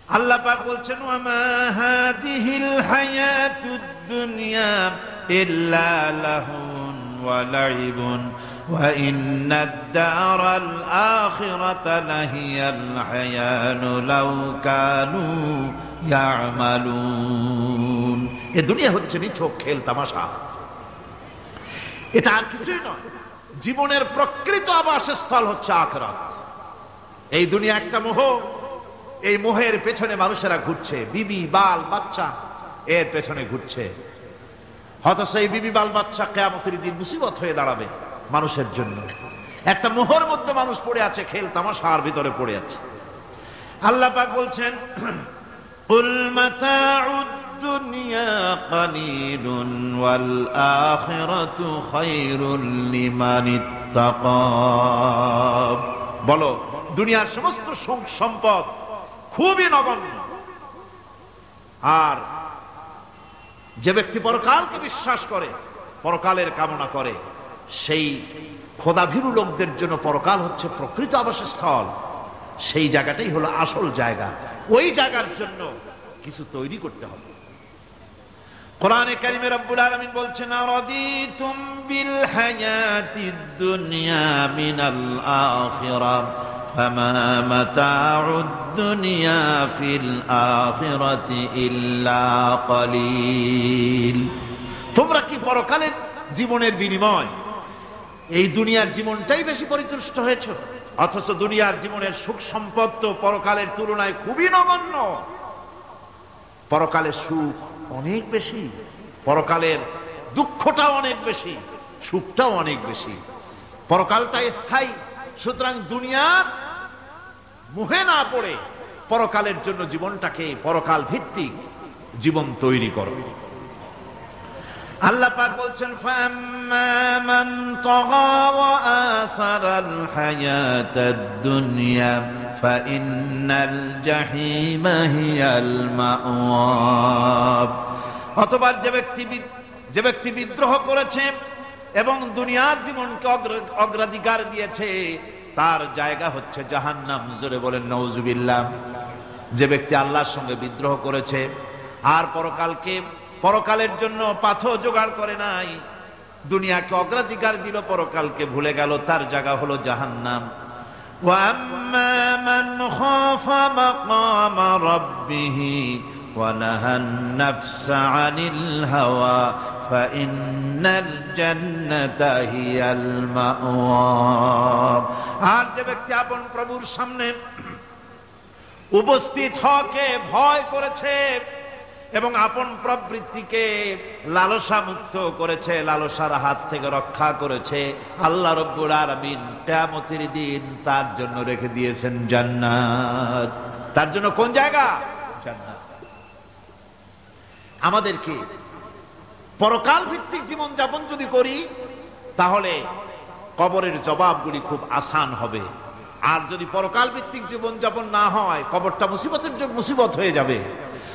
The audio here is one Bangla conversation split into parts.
আল্লাহ পাক বলছেন ওয়ামা হাদিহিল হায়াতুদ দুনিয়া ইল্লা লাহুন ওয়া লাইবুন ওয়া ইন্নাদ দারাল আখিরাতা লাহিয়াল হায়ানু লাউ কানু ইয়ামালুন। এই দুনিয়া হচ্ছে নিছক খেল তামাশা, এটা আর কিছুই নয়। জীবনের প্রকৃত আবাসস্থল হচ্ছে আখিরাত। এই দুনিয়া একটা মোহ, এই মোহের পেছনে মানুষেরা ঘুরছে, বিবি বাল বাচ্চা এর পেছনে ঘুরছে। অথচ এই বিবি বাল বাচ্চা কিয়ামতের দিন মুসিবত হয়ে দাঁড়াবে মানুষের জন্য। একটা মোহর মধ্যে মানুষ পড়ে আছে, খেল তামাশার ভিতরে পড়ে আছে। আল্লাহ পাক বলছেন কুল মাতাউদ দুনিয়া কালিলুন ওয়াল আখিরাতু খায়রুল লিমান ইত্তাকা। বলো দুনিয়ার সমস্ত সম্পদ খুবই নগণ্য, আর যে ব্যক্তি পরকালকে বিশ্বাস করে, পরকালের কামনা করে, সেই খোদাভীরু লোকদের জন্য পরকাল হচ্ছে প্রকৃত আবাসস্থল। সেই জায়গাটাই হলো আসল জায়গা। ওই জায়গার জন্য কিছু তৈরি করতে হবে। কোরআনে কারিমে রব্বুল আলামিন বলছেন আরাদিতুম বিল হায়াতিদ দুনিয়া মিনাল আখিরাহ ফামা মাতাউদ দুনিয়া ফিল আখিরাতি ইল্লা কলিল। তোমরা কি পরকালের জীবনের বিনিময় এই দুনিয়ার জীবনটাই বেশি পরিতুষ্ট হয়েছে? অথচ দুনিয়ার জীবনের সুখ সম্পদ তো পরকালের তুলনায় খুবই নগণ্য। পরকালের সুখ অনেক বেশি, পরকালের দুঃখটাও অনেক বেশি, সুখটাও অনেক বেশি। পরকালটা স্থায়ী, সুতরাং দুনিয়ার মোহে না পড়ে পরকালের জন্য জীবনটাকে পরকাল ভিত্তিক জীবন তৈরি করো। আল্লাহ পাক বলছেন ফাম্মা মান তাগা ওয়া আসারাল হায়াতাদ দুনিয়া ফাইন্নাল জাহিমা হিয়াল মাওয়া। অথবা যে ব্যক্তি বিদ্রোহ করেছে এবং দুনিয়ার জীবনকে অগ্রাধিকার দিয়েছে, তার জায়গা হচ্ছে জাহান্নাম। জোরে বলেন নাউজুবিল্লাহ। যে ব্যক্তি আল্লাহর সঙ্গে বিদ্রোহ করেছে আর পরকালের জন্য পাথর জোগাড় করে নাই, দুনিয়াকে অগ্রাধিকার দিল, পরকালকে ভুলে গেল, তার জায়গা হলো জাহান্নাম। ওয়া আম্মা মান খাফা মাকামা রাব্বিহি ওয়া নাহান নাফসা আনিল হাওয়া ফাইন্নাল জান্নাতা হিয়াল মাওয়া। আর যে ব্যক্তি আপন প্রভুর সামনে উপস্থিত হওয়াকে ভয় করেছে এবং আপন প্রবৃত্তিকে লালসা মুক্ত করেছে, লালসার হাত থেকে রক্ষা করেছে, আল্লাহ রাব্বুল আলামিন কিয়ামতের দিন তার জন্য রেখে দিয়েছেন জান্নাত। তার জন্য কোন জায়গা? জান্নাত। আমাদেরকে পরকাল ভিত্তিক জীবন যাপন যদি করি তাহলে কবরের জবাবগুলি খুব আসান হবে। আর যদি পরকাল ভিত্তিক জীবন যাপন না হয়, কবরটা মুসিবত হয়ে যাবে।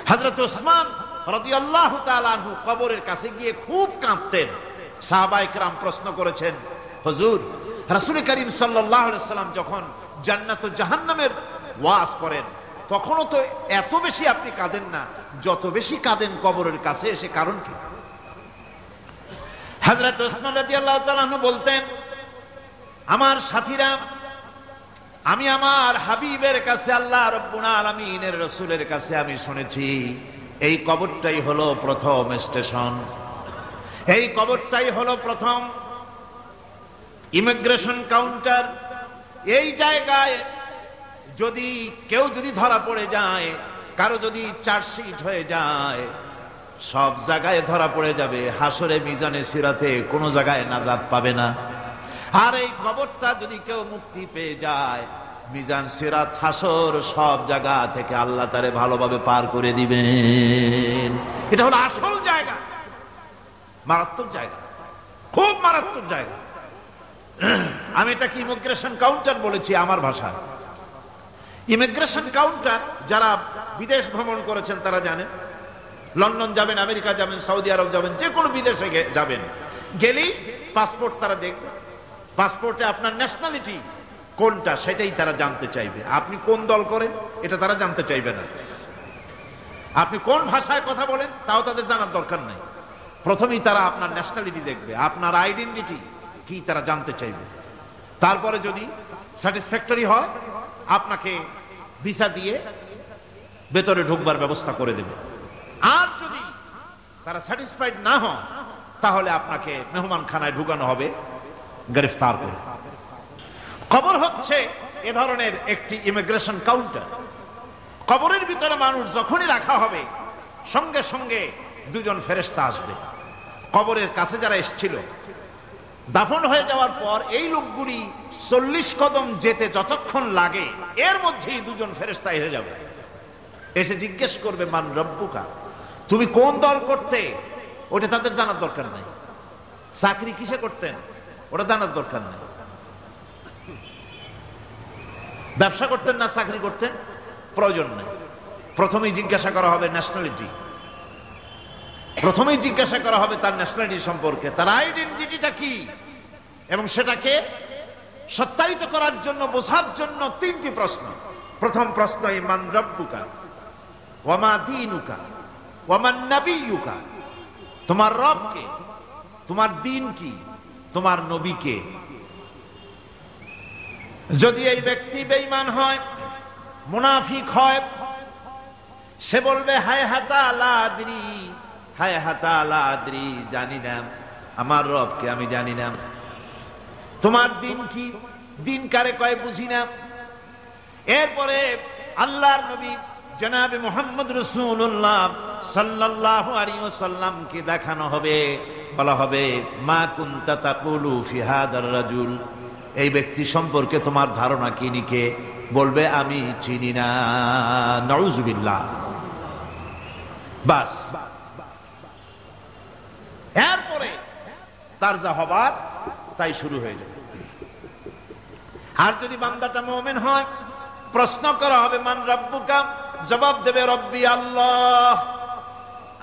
হযরত ওসমান রাদিয়াল্লাহু তাআলা আনহু কবরের কাছে গিয়ে খুব কাঁদতেন। সাহাবায়ে কেরাম প্রশ্ন করেছেন, হুজুর রাসূল করিম সাল্লাল্লাহু আলাইহি ওয়াসাল্লাম যখন জান্নাত ও জাহান্নামের ওয়াজ করেন তখনও তো এত বেশি আপনি কাঁদেন না, যত বেশি কাঁদেন কবরের কাছে এসে, কারণ কি? হযরত ওসমান রাদিয়াল্লাহু তাআলা আনহু বলতেন, আমার সাথীরা, আমি আমার হাবিবের কাছে, আল্লাহ রাব্বুল আলামিনের রাসূলের কাছে আমি শুনেছি এই কবরটাই হলো প্রথম স্টেশন, এই কবরটাই হলো প্রথম ইমিগ্রেশন কাউন্টার। এই জায়গায় কেউ যদি ধরা পড়ে যায়, কারো যদি চার্জশিট হয়ে যায়, সব জায়গায় ধরা পড়ে যাবে। হাসরে মিজানে সিরাতে কোনো জায়গায় নাজাত পাবে না। আর এই কবরটা যদি কেউ মুক্তি পেয়ে যায়, মিজান সিরাত হাসর সব জায়গা থেকে আল্লাহ তারে ভালোভাবে পার করে দিবেন। এটা হলো আসল জায়গা, মারাত্মক জায়গা, খুব মারাত্মক জায়গা। আমি এটাকে ইমিগ্রেশন কাউন্টার বলেছি আমার ভাষায়। ইমিগ্রেশন কাউন্টার যারা বিদেশ ভ্রমণ করেছেন তারা জানেন। লন্ডন যাবেন, আমেরিকা যাবেন, সৌদি আরব যাবেন, যে কোনো বিদেশে যাবেন, গেলেই পাসপোর্ট তারা দেখবে। পাসপোর্টে আপনার ন্যাশনালিটি কোনটা সেটাই তারা জানতে চাইবে। আপনি কোন দল করেন এটা তারা জানতে চাইবে না। আপনি কোন ভাষায় কথা বলেন তাও তাদের জানার দরকার নাই। প্রথমেই তারা আপনার ন্যাশনালিটি দেখবে, আপনার আইডেন্টিটি কি তারা জানতে চাইবে। তারপরে যদি স্যাটিসফ্যাক্টরি হয় আপনাকে ভিসা দিয়ে ভেতরে ঢুকবার ব্যবস্থা করে দেবে। আর যদি তারা স্যাটিসফাইড না হয় তাহলে আপনাকে মেহমানখানায় ঢুকানো হবে গ্রেফতার করে। কবর হচ্ছে এ ধরনের একটি ইমিগ্রেশন কাউন্টার। কবরের ভিতরে মানুষ যখনই রাখা হবে সঙ্গে সঙ্গে দুজন ফেরেশতা আসবে। কবরের কাছে যারা এসেছিল দাফন হয়ে যাওয়ার পর এই লোকগুলি 40 কদম যেতে যতক্ষণ লাগে এর মধ্যেই দুজন ফেরেশতা এসে যাবে, এসে জিজ্ঞেস করবে মান রব্বুকা, তুমি কোন দল করতে, ওটা তাদের জানার দরকার নাই। চাকরি কিসে করতেন ওটা জানার দরকার নাই। ব্যবসা করতেন না চাকরি করতেন প্রয়োজন নেই। প্রথমেই জিজ্ঞাসা করা হবে ন্যাশনালিটি, প্রথমেই জিজ্ঞাসা করা হবে তার ন্যাশনালিটি সম্পর্কে, তার আইডেন্টিটিটা কি, এবং সেটাকে সত্যায়িত করার জন্য বোঝার জন্য 3টি প্রশ্ন। প্রথম প্রশ্ন মান রব্বুকা ওয়া মা দীনুকা ওয়া মান নাবিয়্যুকা, তোমার রব কে, তোমার দ্বীন কি, তোমার নবী কে। যদি এই ব্যক্তি বেঈমান হয়, মুনাফিক হয়, সে বলবে হায় হাতা লা আদরি, হায় হাতা লা আদরি, জানি না আমার রবকে, আমি জানি না। তোমার দিন কি, দিন কারে কয় বুঝি না। এরপরে আল্লাহর নবী জনাবে মুহাম্মদ রাসূলুল্লাহ সাল্লাল্লাহু আলাইহি ওয়াসাল্লামকে দেখানো হবে, বলা হবে মা কুনতা তাকুলু ফি হাদার রাজুল, এই ব্যক্তি সম্পর্কে তোমার ধারণা কি নিকে, বলবে আমি চিনি না। নাউযুবিল্লাহ। বাস, এরপরে তার যা হবার তাই শুরু হয়ে যাবে। আর যদি বান্দাটা মুমিন হয়, প্রশ্ন করা হবে মান রব্বুকা, জবাব দেবে রব্বি আল্লাহ,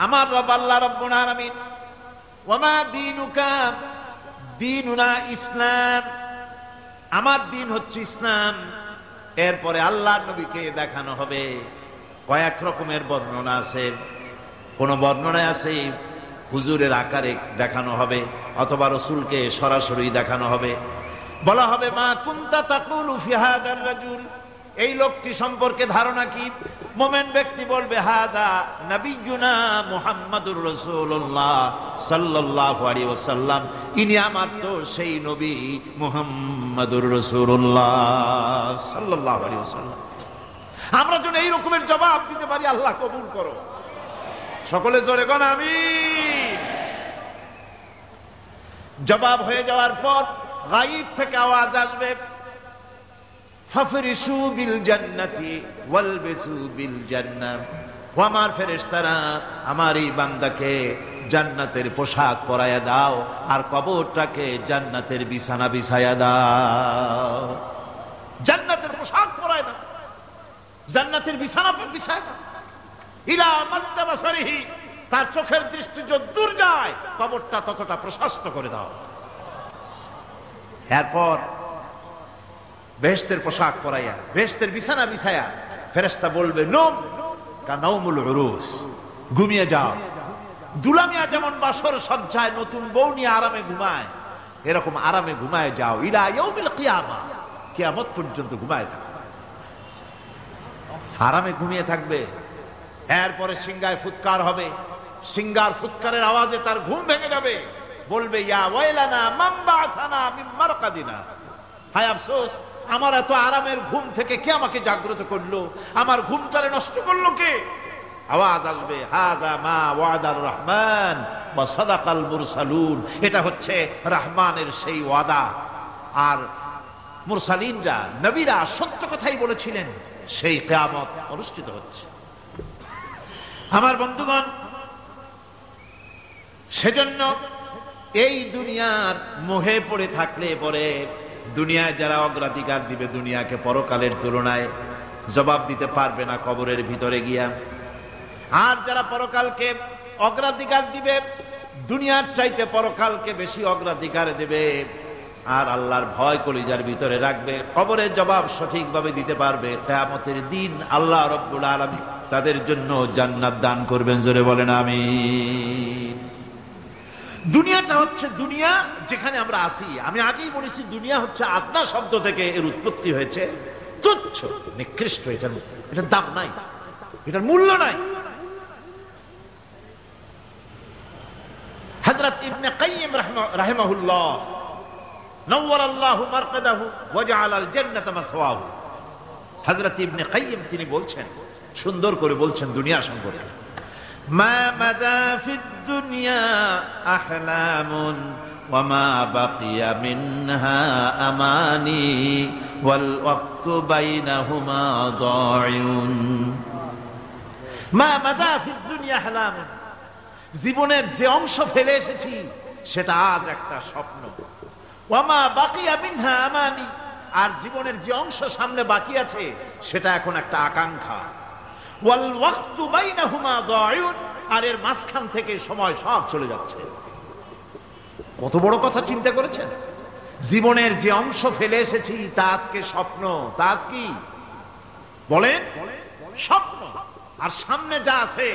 আমার রব আল্লাহ রাব্বুল আলামিন। ওয়া মা দীনুকা, দীনুনা ইসলাম, আমার দিন হচ্ছে ইসলাম। এরপরে আল্লাহর নবীকে দেখানো হবে। কয়েক রকমের বর্ণনা আছে, কোন বর্ণনায় আছে হুজুরের আকারে দেখানো হবে, অথবা রাসূলকে সরাসরি দেখানো হবে। বলা হবে মা কুনতা তাকুলু ফি হাদার রাজুল, এই লোকটি সম্পর্কে ধারণা কি। মুমিন ব্যক্তি বলবে হাদা নবিয়ুনা মুহাম্মাদুর রাসূলুল্লাহ সাল্লাল্লাহু আলাইহি ওয়াসাল্লাম, ইনি আমার তো সেই নবী মুহাম্মাদুর রাসূলুল্লাহ সাল্লাল্লাহু আলাইহি ওয়াসাল্লাম। আমরা যেন এই রকমের জবাব দিতে পারি, আল্লাহ কবুল করো। সকলে জোরে কোন আমিন। জবাব হয়ে যাওয়ার পর গায়ব থেকে আওয়াজ আসবে ফাফরিশু বিল জান্নাতি ওয়ালবিসু বিল জান্নাহ, ও আমার ফেরেশতারা আমার এই বান্দাকে জান্নাতের পোশাক পরায়া দাও আর কবরটাকে জান্নাতের বিছানা বিছায়া দাও। জান্নাতের পোশাক পরায়া দাও, জান্নাতের বিছানা বিছায়া দাও। ইলা মাদ্দা বাসারিহি, তার চোখের দৃষ্টি যতদূর যায় কবরটা ততটা প্রশস্ত করে দাও। এরপর বেহেশতের পোশাক পরাইয়া বেহেশতের বিছানা বিছায়া ফেরেশতা বলবে নম কানাউমুল উরুস, ঘুমিয়ে যাও। দুলামিয়া যেমন বাসর সজ্জায় নতুন বউ নিয়ে আরামে ঘুমায়, এরকম আরামে ঘুমায় যাও। ইলা ইয়াউমিল কিয়ামা, কিয়ামত পর্যন্ত ঘুমায় থাকবে, আরামে ঘুমিয়ে থাকবে। এরপরে সিংহায় ফুৎকার হবে, সিংহার ফুৎকারের আওয়াজে তার ঘুম ভেঙে যাবে। বলবে ইয়া ওয়াইলানা মান বাআসানা মিন মারকাদিনা, হায় আফসোস, আমার এত আরামের ঘুম থেকে কে আমাকে জাগ্রত করলো, আমার ঘুমটারে নষ্ট করলো কে। আওয়াজ আসবে হাযা মা ওয়াদার রহমান ওয়া সাদাকাল মুরসালুন, এটা হচ্ছে রহমানের সেই ওয়াদা, আর মুরসালিনরা নবীরা সত্য কথাই বলেছিলেন, সেই কিয়ামত অনুষ্ঠিত হচ্ছে। আমার বন্ধুগণ, সেজন্য এই দুনিয়ার মোহে পড়ে থাকলে পরে দুনিয়ায় যারা অগ্রাধিকার দিবে দুনিয়াকে পরকালের তুলনায়, জবাব দিতে পারবে না কবরের ভিতরে গিয়া। আর যারা পরকালকে অগ্রাধিকার দিবে, দুনিয়ার চাইতে পরকালকে বেশি অগ্রাধিকার দেবে, আর আল্লাহর ভয় কলিজার ভিতরে রাখবে, কবরের জবাব সঠিকভাবে দিতে পারবে। কিয়ামতের দিন আল্লাহ রাব্বুল আলামিন তাদের জন্য জান্নাত দান করবেন। জোরে বলেন আমিন। দুনিয়াটা হচ্ছে দুনিয়া যেখানে আমরা আছি। আমি আগেই বলেছি দুনিয়া হচ্ছে আদনা শব্দ থেকে এর উৎপত্তি হয়েছে। তুচ্ছ, নিকৃষ্ট, এটার দাম নাই, এটার মূল্য নাই। হযরত ইবনে কাইয়িম রাহিমাহুল্লাহ নওয়ারাল্লাহু মারকাদাহু ওয়া জাআলাল জান্নাতা মাথওয়াহু, হযরত ইবনে কাইয়িম তিনি বলছেন, সুন্দর করে বলছেন দুনিয়া সম্পর্কে, মা মাদা ফিদ দুনিয়া আহলামুন ওয়া মা বাকিয়া মিনহা আমানি ওয়াল ওয়াক্তু বাইনাহুমা দাইউন। মা মাদা ফিদ দুনিয়া আহলামুন, জীবনের যে অংশ ফেলে এসেছি সেটা আজ একটা স্বপ্ন। ওয়া মা বাকিয়া মিনহা আমানি, আর জীবনের যে অংশ সামনে বাকি আছে সেটা এখন একটা আকাঙ্ক্ষা। ওয়াল ওয়াক্তু বাইনাহুমা দাইউন, আর এর মাঝখান থেকে সময় সব চলে যাচ্ছে। কত বড় কথা চিন্তা করেছেন? জীবনের যে অংশ ফেলে এসেছি তা আজকে স্বপ্ন, তা আজ কি বলেন? স্বপ্ন। আর সামনে যা আছে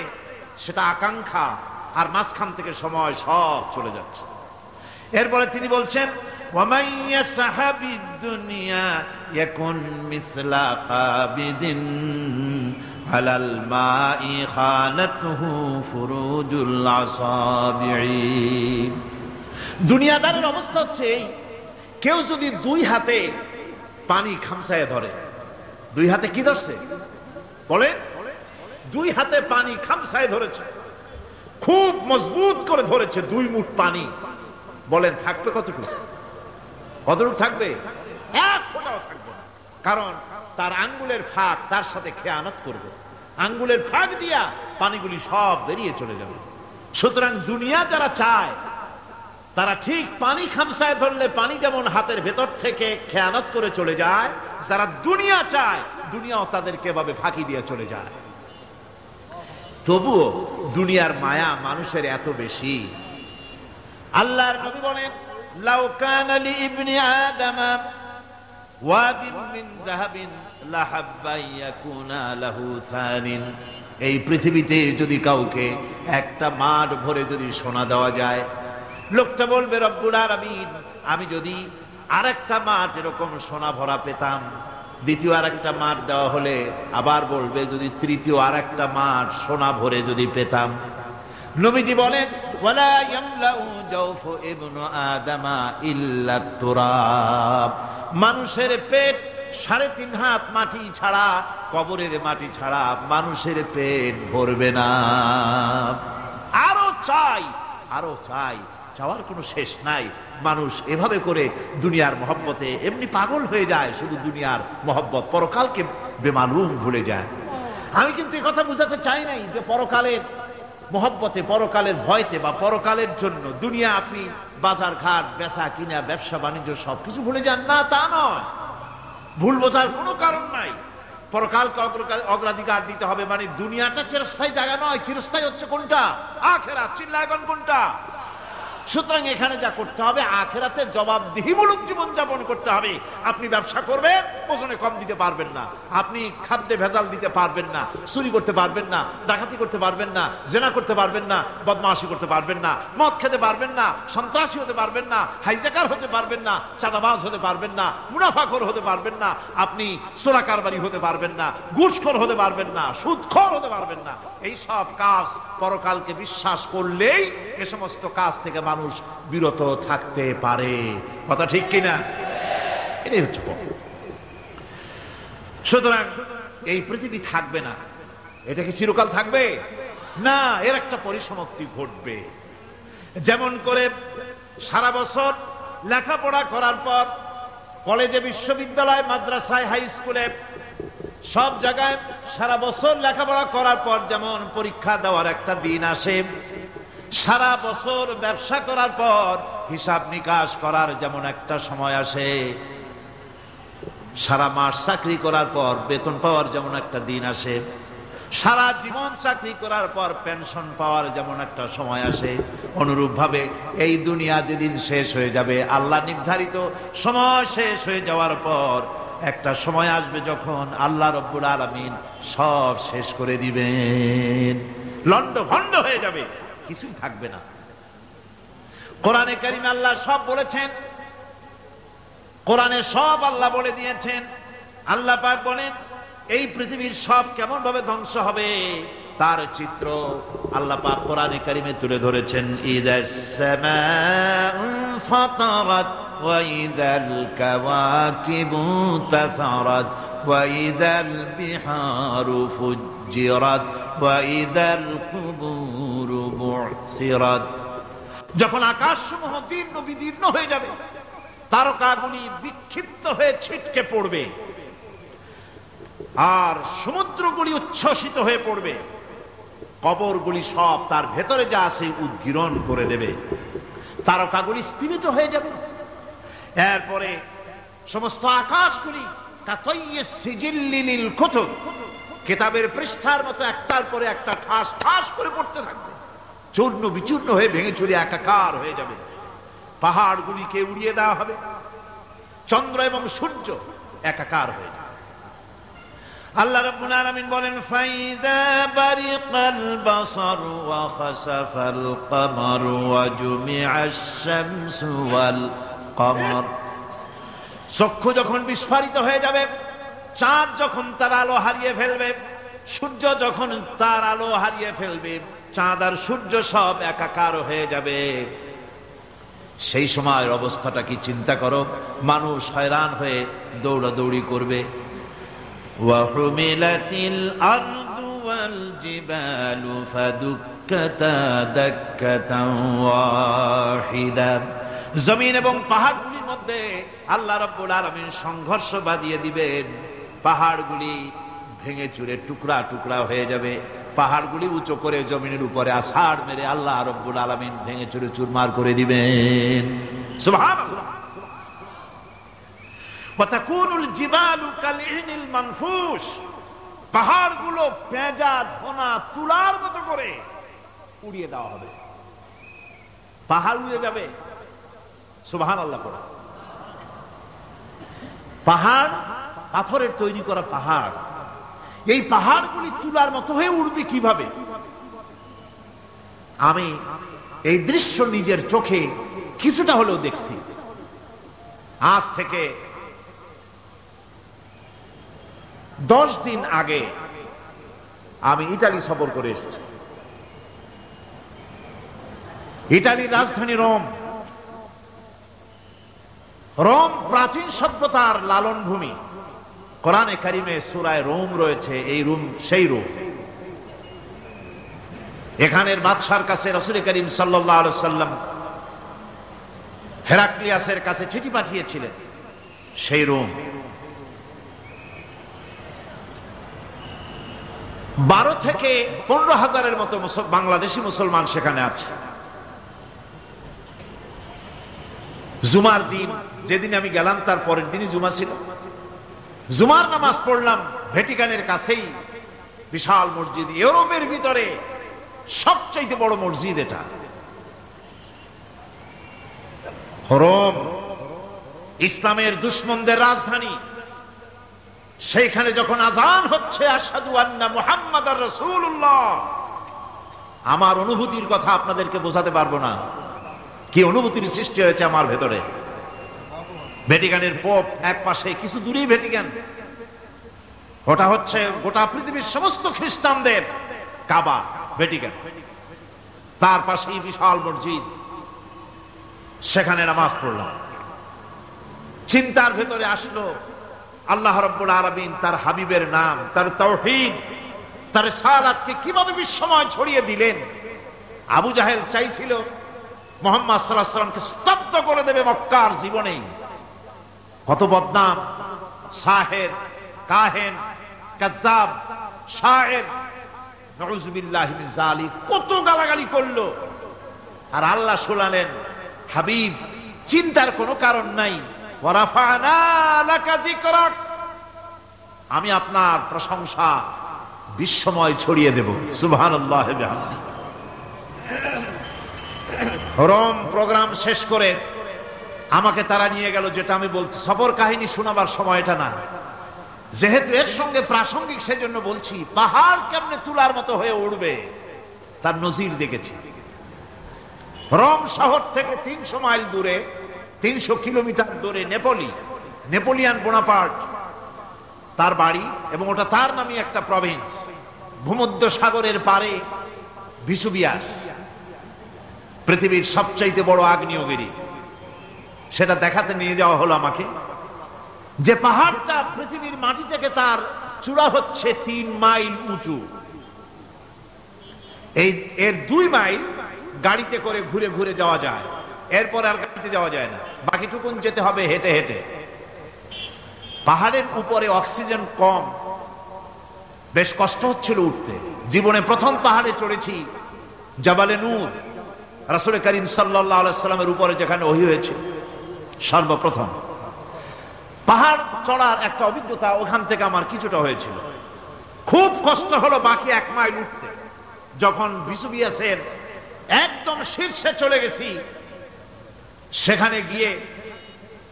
সেটা আকাঙ্ক্ষা, আর মাঝখান থেকে সময় সব চলে যাচ্ছে। এরপরে তিনি বলছেন, وَمَنْ يَسْعَ بِالدُّنْيَا يَكُنْ مِثْلَ قَابِضٍ عَلَى الْمَاءِ خَانَتْهُ فُرُوجُ الْأَصَابِعِ। দুনিয়াদারের অবস্থা হচ্ছে এই, কেউ যদি দুই হাতে পানি খামসায় ধরে, দুই হাতে কি ধরছে বলেন? দুই হাতে পানি খামসায় ধরেছে, খুব মজবুত করে ধরেছে, 2 মুঠ পানি। বলেন থাকবে কতটুকু? কতটুকু থাকবে? 1 ফোঁটাও থাকবে না, কারণ তার আঙ্গুলের ফাঁক তার সাথে খেয়ানত করবে, আঙ্গুলের ফাঁক দিয়া পানিগুলি সব বেরিয়ে চলে যাবে। সুতরাং দুনিয়া যারা চায় তারা ঠিক পানি খামসায় ধরলে পানি যেমন হাতের ভেতর থেকে খেয়ানত করে চলে যায়, যারা দুনিয়া চায় দুনিয়াও তাদেরকে এভাবে ফাঁকি দিয়ে চলে যায়। তবুও দুনিয়ার মায়া মানুষের এত বেশি। আল্লাহর নবী বলেন, লাউ কানা লি ইবনি আদামা ওয়াদিন মিন যাহাবিন লাহাব্বা ইয়াকুনা লাহু থানিন। এই পৃথিবীতে যদি কাউকে একটা মাঠ ভরে যদি সোনা দেওয়া যায়, লোকটা বলবে রব্বুল আলামিন, আমি যদি আরেকটা মাঠ এরকম সোনা ভরা পেতাম। দ্বিতীয় আরেকটা মাঠ দেওয়া হলে আবার বলবে যদি তৃতীয় আরেকটা মাঠ সোনা ভরে যদি পেতাম। নবীজি বলেন, ওয়ালা ইয়ামলাউ জাওফু ইবনু আদামা ইল্লা তুরাব। মানুষের পেট 3.5 হাত মাটি ছাড়া, কবরের মাটি ছাড়া মানুষের পেট ভরবে না। আরো চাই, আরো চাই, চাওয়ার কোনো শেষ নাই। মানুষ এভাবে করে দুনিয়ার মহব্বতে এমনি পাগল হয়ে যায়, শুধু দুনিয়ার মহব্বত, পরকালকে বেমালুম ভুলে যায়। আমি কিন্তু এই কথা বুঝাতে চাই নাই যে পরকালের মহব্বতে, পরকালের ভয়তে বা পরকালের জন্য দুনিয়া আপনি বাজার ঘাট, বেচা কিনা, ব্যবসা বাণিজ্য সবকিছু ভুলে যান, না তা নয়। ভুল বোঝার কোনো কারণ নাই। পরকালকে অগ্রাধিকার দিতে হবে, মানে দুনিয়াটা চিরস্থায়ী জায়গা নয়। চিরস্থায়ী হচ্ছে কোনটা? আখিরাত। চিল্লায়গণ কোনটা? সুতরাং এখানে যা করতে হবে, আখিরাতে জবাবদিহিমূলক জীবন যাপন করতে হবে। আপনি ব্যবসা করবেন, ওজনে কম দিতে পারবেন না। আপনি খাদ্যে ভেজাল দিতে পারবেন না, চুরি করতে পারবেন না, ডাকাতি করতে পারবেন না, জেনা করতে পারবেন না, বদমাশি করতে পারবেন না, মদ খেতে পারবেন না, সন্ত্রাসী হতে পারবেন না, হাইজ্যাকার হতে পারবেন না, চাঁদাবাজ হতে পারবেন না, মুনাফাখোর হতে পারবেন না, আপনি চোরা কারবারি হতে পারবেন না, ঘুষখোর হতে পারবেন না, সুদখোর হতে পারবেন না। এই সব কাজ পরকালকে বিশ্বাস করলেই এ সমস্ত কাজ থেকে মানুষ বিরত থাকতে পারে। কথা ঠিক কিনা? এটাই হচ্ছে। সুতরাং এই পৃথিবী থাকবে না, এটা কি চিরকাল থাকবে না? এর একটা পরিসমাপ্তি ঘটবে। যেমন করে সারা বছর লেখাপড়া করার পর কলেজে, বিশ্ববিদ্যালয়, মাদ্রাসায়, হাই স্কুলে, সব জায়গায় সারা বছর লেখাপড়া করার পর যেমন পরীক্ষা দেওয়ার একটা দিন আসে, সারা বছর ব্যবসা করার পর হিসাব নিকাশ করার যেমন একটা সময় আসে, সারা মাস চাকরি করার পর বেতন পাওয়ার যেমন একটা দিন আসে, সারা জীবন চাকরি করার পর পেনশন পাওয়ার যেমন একটা সময় আসে, অনুরূপ ভাবে এই দুনিয়া যেদিন শেষ হয়ে যাবে, আল্লাহ নির্ধারিত সময় শেষ হয়ে যাওয়ার পর একটা সময় আসবে যখন আল্লাহ রব্বুল আলামিন সব শেষ করে দিবেন, লন্ড ভন্ড হয়ে যাবে, কিছুই থাকবে না। কোরআনে কারিমে আল্লাহ সব বলেছেন, কোরআনে সব আল্লাহ বলে দিয়েছেন। আল্লাহ পাক বলেন এই পৃথিবীর সব কেমন ভাবে ধ্বংস হবে তার চিত্র আল্লাহ পাক কোরআনে কারিমে তুলে ধরেছেন। ইযাস সামাউ ফাতারাত ওয়া ইযাল কাওয়াকিবু তাসারাত ওয়া ইযাল বিহারু ফুজ্জিরাত ওয়া ইযাল কুবুরু বু'সিরাত। যখন আকাশসমূহ দীর্ণ বিদীর্ণ হয়ে যাবে, তারকাগুলি বিক্ষিপ্ত হয়ে ছিটকে পড়বে, আর সমুদ্রগুলি উচ্ছ্বসিত হয়ে পড়বে, কবরগুলি সব তার ভেতরে যা আছে উদ্গীরণ করে দেবে, তারকাগুলি স্থিমিত হয়ে যাবে। এরপরে সমস্ত আকাশগুলি কাতাইয়িস সিজিল্লিল কুতুব, কিতাবের পৃষ্ঠার মতো একটার পরে একটা ঠাস ঠাস করে পড়তে থাকবে, চূর্ণ বিচূর্ণ হয়ে ভেঙে চুরে একাকার হয়ে যাবে। পাহাড়গুলিকে উড়িয়ে দেওয়া হবে, চন্দ্র এবং সূর্য একাকার হয়ে যাবে। আল্লাহ রাব্বুল আলামিন বলেন ফাইদা বারিকাল বাসার ওয়া খাসাফাল কমার ওয়া জুমিআশ শামসু ওয়াল কমার। চক্ষু যখন বিস্ফারিত হয়ে যাবে, চাঁদ যখন তার আলো হারিয়ে ফেলবে, সূর্য যখন তার আলো হারিয়ে ফেলবে, চাঁদ আর সূর্য সব একাকার হয়ে যাবে, সেই সময়ের অবস্থাটা কি চিন্তা করো। মানুষ হয়রান হয়ে দৌড়াদৌড়ি করবে। ওয়াহুমিলাতিল আরদু ওয়াল জিবালু ফাদুক্কাতা দাক্কাতান ওয়াহিদা। জমিন এবং পাহাড়গুলির মধ্যে আল্লাহ রাব্বুল আলামিন সংঘর্ষ বাঁধিয়ে দিবেন, পাহাড়গুলি ভেঙে চুরে টুকরা টুকরা হয়ে যাবে। পাহাড়গুলি উঁচু করে জমিনের উপরে আছাড় মেরে আল্লাহ রাব্বুল আলামিন ভেঙে চুরে চুরমার করে দিবেন। সুবহানাল্লাহ। ওয়া তাকুনুল জিবালু কালইনিল মানফুশ। পাহাড়গুলো পেঁজা ধোনা তুলার মতো করে উড়িয়ে দেওয়া হবে, পাহাড় উড়ে যাবে। সুবহানাল্লাহ। পাহাড় পাথরের তৈরি করা পাহাড়, এই পাহাড়গুলি তুলার মতো হয়ে উড়বে কিভাবে? আমি এই দৃশ্য নিজের চোখে কিছুটা হলেও দেখছি। আজ থেকে 10 দিন আগে আমি ইতালি সফর করে এসেছি। ইতালির রাজধানী রোম। রোম প্রাচীন সভ্যতার লালন ভূমি। কোরআনে কারিমে সূরা রোম রয়েছে, এই রোম সেই রোম। এখানের বাদশার কাছে রাসূল করিম সাল্লাল্লাহু আলাইহি ওয়াসাল্লাম হেরাক্লিয়াসের কাছে চিঠি পাঠিয়েছিলেন, সেই রোম। 12 থেকে 15 হাজারের মতো বাংলাদেশি মুসলমান সেখানে আছে। জুমার দিন, যেদিন আমি গেলাম তার পরের দিনই জুমা ছিল। জুমার নামাজ পড়লাম ভ্যাটিকানের কাছেই বিশাল মসজিদ, ইউরোপের ভিতরে সবচেয়ে বড় মসজিদ এটা। রোম ইসলামের দুশমনদের রাজধানী। সেইখানে যখন আযান হচ্ছে আশহাদু আন্না মুহাম্মাদার রাসূলুল্লাহ, আমার অনুভূতির কথা আপনাদেরকে বোঝাতে পারবো না, কি অনুভূতির সৃষ্টি হয়েছে আমার ভেতরে। ভ্যাটিকানের পোপ এক পাশে, কিছু দূরেই ভ্যাটিকান, ওটা হচ্ছে গোটা পৃথিবীর সমস্ত খ্রিস্টানদের কাবা, ভ্যাটিকান। তার পাশেই বিশাল মসজিদ, সেখানে নামাজ পড়লাম। চিন্তার ভেতরে আসলো আল্লাহ রাব্বুল আলামিন তার হাবিবের নাম, তার তাওহীদ, তার রিসালাতকে কিভাবে বিশ্বময় ছড়িয়ে দিলেন। আবু জাহেল চাইছিল মুহাম্মদ সাল্লাল্লাহু আলাইহি ওয়াসাল্লামকে স্তব্ধ করে দেবে মক্কার জীবনেই। কত বদনাম, সাহের, কাহেন, কাজ্জাব, শায়ের, নাউযুবিল্লাহি মিন যালিক, কত গালাগালি করলো। আর আল্লাহ শোনালেন, হাবিব চিন্তার কোনো কারণ নাই, ওয়া রাফা'না লাকা যিকরাক, আমি আপনার প্রশংসা বিশ্বময় ছড়িয়ে দেব। সুবহানাল্লাহ ওয়া বিহামদিহি। রোম প্রোগ্রাম শেষ করে আমাকে তারা নিয়ে গেল, যেটা আমি বলছি সফর কাহিনী শোনাবার সময়টা না, যেহেতু এর সঙ্গে প্রাসঙ্গিক সেজন্য বলছি। পাহাড় কেমনে তুলার মতো হয়ে উঠবে তার নজির দেখেছি। রোম শহর থেকে 300 মাইল দূরে, 300 কিলোমিটার দূরে নেপোলিয়ান বোনাপার্ট তার বাড়ি, এবং ওটা তার নামে একটা প্রভিন্স। ভূমধ্য সাগরের পারে ভিসুভিয়াস, পৃথিবীর সবচাইতে বড় আগ্নেয়গিরি। সেটা দেখাতে নিয়ে যাওয়া হলো আমাকে, যে পাহাড়টা পৃথিবীর মাটি থেকে তার চূড়া হচ্ছে 3 মাইল উঁচু। এর 2 মাইল গাড়িতে করে ঘুরে ঘুরে যাওয়া যায়, এরপর আর গাড়িতে যাওয়া যায় না, বাকিটুকুন যেতে হবে হেঁটে হেঁটে। পাহাড়ের উপরে অক্সিজেন কম, বেশ কষ্ট হচ্ছিল উঠতে। জীবনে প্রথম পাহাড়ে চড়েছি, জাবালে নূর, রাসূল করিম সাল্লাল্লাহু আলাইহি সাল্লামের উপরে যেখানে ওহী হয়েছে সর্বপ্রথম। পাহাড় চড়ার একটা অভিজ্ঞতা ওখান থেকে আমার কিছুটা হয়েছিল। খুব কষ্ট হলো বাকি 1 মাইল উঠতে। যখন ভিসুভিয়াসের একদম শীর্ষে চলে গেছি, সেখানে গিয়ে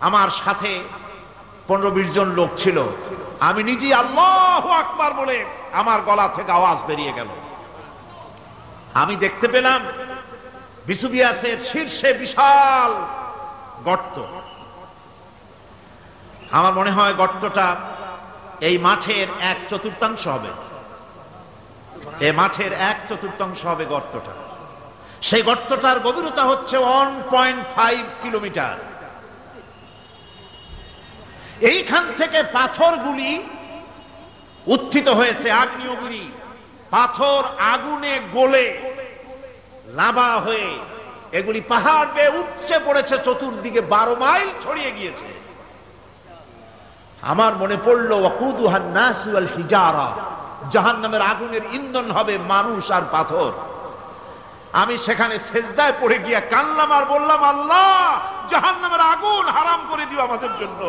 আমার সাথে 15-20 জন লোক ছিল। আমি নিজে আল্লাহু আকবার বলে আমার গলা থেকে আওয়াজ বেরিয়ে গেল। আমি দেখতে পেলাম ভিসুভিয়াসের শীর্ষে বিশাল গর্ত। আমার মনে হয় গর্তটা এই মাঠের 1/4 হবে। এই মাঠের 1/4 হবে গর্তটা। সেই গর্তটার গভীরতা হচ্ছে 1.5 কিলোমিটার। এইখান থেকে পাথরগুলি উত্থিত হয়েছে, আগ্নেয়গিরি পাথর আগুনে গলে লাভা হয়ে এগুলি পাহাড় বেয়ে উপচে পড়েছে, চতুর্দিকে 12 মাইল ছড়িয়ে গিয়েছে। আমার মনে পড়লো ওয়াকুদুহান নাস ওয়াল হিজারা, জাহান্নামের আগুনের ইন্ধন হবে মানুষ আর পাথর। আমি সেখানে সেজদায় পড়ে গিয়ে কান্নাম আর বললাম, আল্লাহ জাহান্নামের আগুন হারাম করে দিও আমাদের জন্য।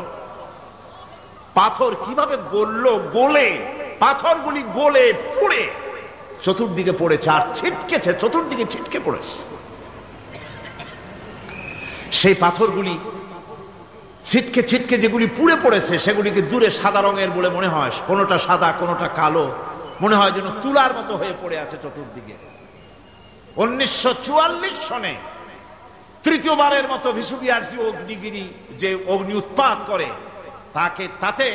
পাথর কিভাবে গললো, গলে পাথরগুলি গলে পুড়ে চতুর্দিকে পড়েছে, আর ছিটকেছে, চতুর্দিকে ছিটকে পড়েছে। সেই পাথরগুলি ছিটকে ছিটকে যেগুলি পুড়ে পড়েছে, সেগুলিকে দূরে সাদা রঙের বলে মনে হয়, কোনোটা সাদা কোনোটা কালো, মনে হয় যেন তুলার মতো হয়ে পড়ে আছে চতুর্দিকে। 1944 সনে তৃতীয়বারের মতো ভিসুভিয়াস যে অগ্নিগিরি, যে অগ্নি উৎপাত করে, তাতে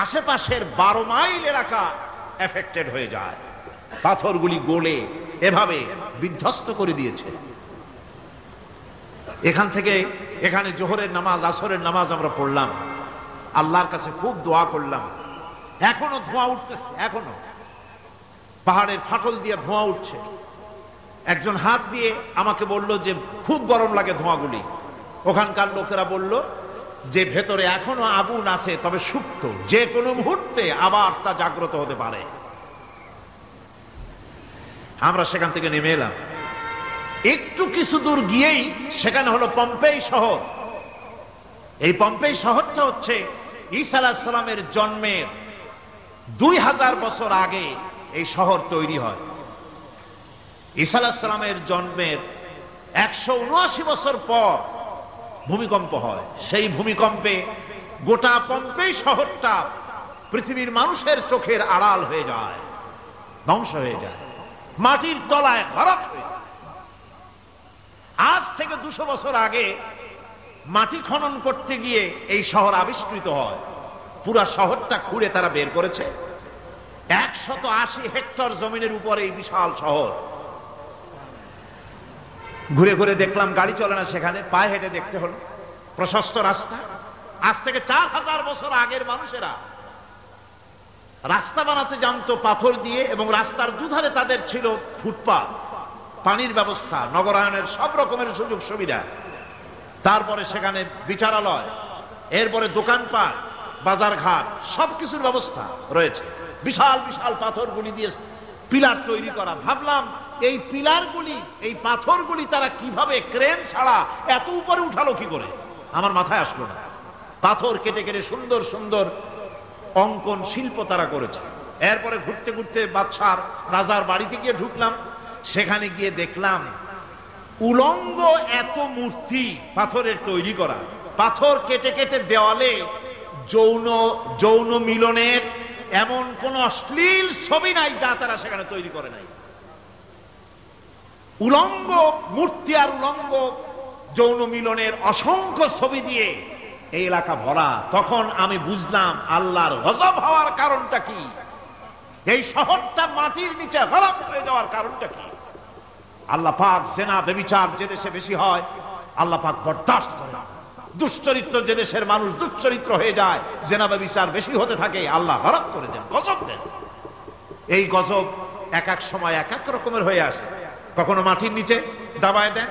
আশেপাশের 12 মাইল এলাকা এফেক্টেড হয়ে যায়। পাথরগুলি গলে এভাবে বিধ্বস্ত করে দিয়েছে। এখান থেকে এখানে জোহরের নামাজ, আসরের নামাজ আমরা পড়লাম, আল্লাহর কাছে খুব দোয়া করলাম। এখনো ধোঁয়া উঠতেছে, এখনো পাহাড়ের ফাটল দিয়ে ধোঁয়া উঠছে। একজন হাত দিয়ে আমাকে বলল যে খুব গরম লাগে ধোঁয়াগুলি। ওখানকার লোকেরা বলল যে ভেতরে এখনো আগুন আছে, তবে সুপ্ত, যে কোনো মুহূর্তে আবার তা জাগ্রত হতে পারে। আমরা সেখান থেকে নেমে এলাম। একটু কিছু দূর গিয়েই সেখানে হলো পম্পেই শহর। এই পম্পেই শহরটা হচ্ছে ঈসা আলাইহিস সালামের জন্মের 2000 বছর আগে এই শহর তৈরি হয়। ঈসা আলাইহিস সালামের জন্মের 179 বছর পর ভূমিকম্প হয়। সেই ভূমিকম্পে গোটা পম্পেই শহরটা পৃথিবীর মানুষের চোখের আড়াল হয়ে যায়, ধ্বংস হয়ে যায়, মাটির তলায় ভরাট হয়ে যায়। আজ থেকে 200 বছর আগে মাটি খনন করতে গিয়ে এই শহর আবিষ্কৃত হয়। পুরা শহরটা খুঁড়ে তারা বের করেছে। 180 হেক্টর জমিনের উপরে এই বিশাল শহর। ঘুরে ঘুরে দেখলাম, গাড়ি চলে না সেখানে, পায়ে হেঁটে দেখতে হলো। প্রশস্ত রাস্তা। আজ থেকে 4000 বছর আগের মানুষেরা রাস্তা বানাতে জানতো পাথর দিয়ে, এবং রাস্তার দুধারে তাদের ছিল ফুটপাত, পানির ব্যবস্থা, নগরায়নের সব রকমের সুযোগ সুবিধা। তারপরে সেখানে বিচারালয়, এরপরে দোকানপাট, বাজার ঘাট, সবকিছুর ব্যবস্থা রয়েছে। বিশাল বিশাল পাথরগুলি দিয়ে পিলার তৈরি করা। ভাবলাম এই পিলারগুলি, এই পাথরগুলি তারা কিভাবে ক্রেন ছাড়া এত উপরে উঠালো কি করে, আমার মাথায় আসলো না। পাথর কেটে কেটে সুন্দর সুন্দর অঙ্কন শিল্প তারা করেছে। এরপরে ঘুরতে ঘুরতে বাদশার রাজার বাড়িতে গিয়ে ঢুকলাম। সেখানে গিয়ে দেখলাম উলঙ্গ এত মূর্তি পাথরের তৈরি করা, পাথর কেটে কেটে দেওয়ালে যৌন যৌন মিলনের এমন কোন অশ্লীল ছবি নাই যা তারা সেখানে তৈরি করে নাই। উলঙ্গ মূর্তি আর উলঙ্গ যৌন মিলনের অসংখ্য ছবি দিয়ে এই এলাকা ভরা। তখন আমি বুঝলাম আল্লাহর গজব হওয়ার কারণটা কি, এই শহরটা মাটির নিচে হারাম হয়ে যাওয়ার কারণটা কি। আল্লাহ পাক জেনা ব্যভিচার যে দেশে বেশি হয় আল্লাহ পাক বরদাস্ত করে না। দুশ্চরিত্র যে দেশের মানুষ দুশ্চরিত্র হয়ে যায়, জেনা ব্যভিচার বেশি হতে থাকে, আল্লাহ হারাম করে দেন, গজব দেন। এই গজব এক এক সময় এক এক রকমের হয়ে আসে। কখনো মাটির নিচে দাবায় দেন,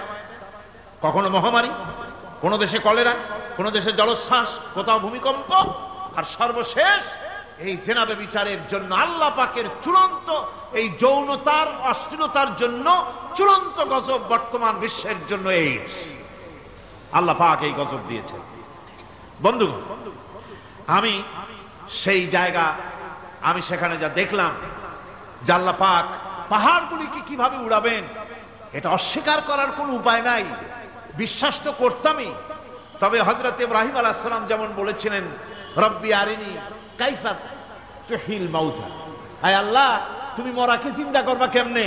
কখনো মহামারী, কোন দেশে কলেরা, কোন দেশে জলোচ্ছ্বাস, কোথাও ভূমিকম্প, আর সর্বশেষ এই জেনা ব্যভিচারের জন্য আল্লাহ পাকের চূড়ান্ত এই যৌনতার অশ্লীলতার জন্য চূড়ান্ত গজব বর্তমান বিশ্বের জন্য এইডস। আল্লাহ পাক এই গজব দিয়েছে। বন্ধুগণ, আমি সেই জায়গা, আমি সেখানে যা দেখলাম যে আল্লাহ পাক পাহাড়গুলিকে কিভাবে উড়াবেন এটা অস্বীকার করার কোনো উপায় নাই। বিশ্বাস তো করতামই, তবে হযরত ইব্রাহিম আলাইহিস সালাম যেমন বলেছিলেন, রব্বি আরিনি কাইফা তুহিল মাউতা, আয় আল্লাহ তুমি মরাকে জিন্দা করবা কেমনে?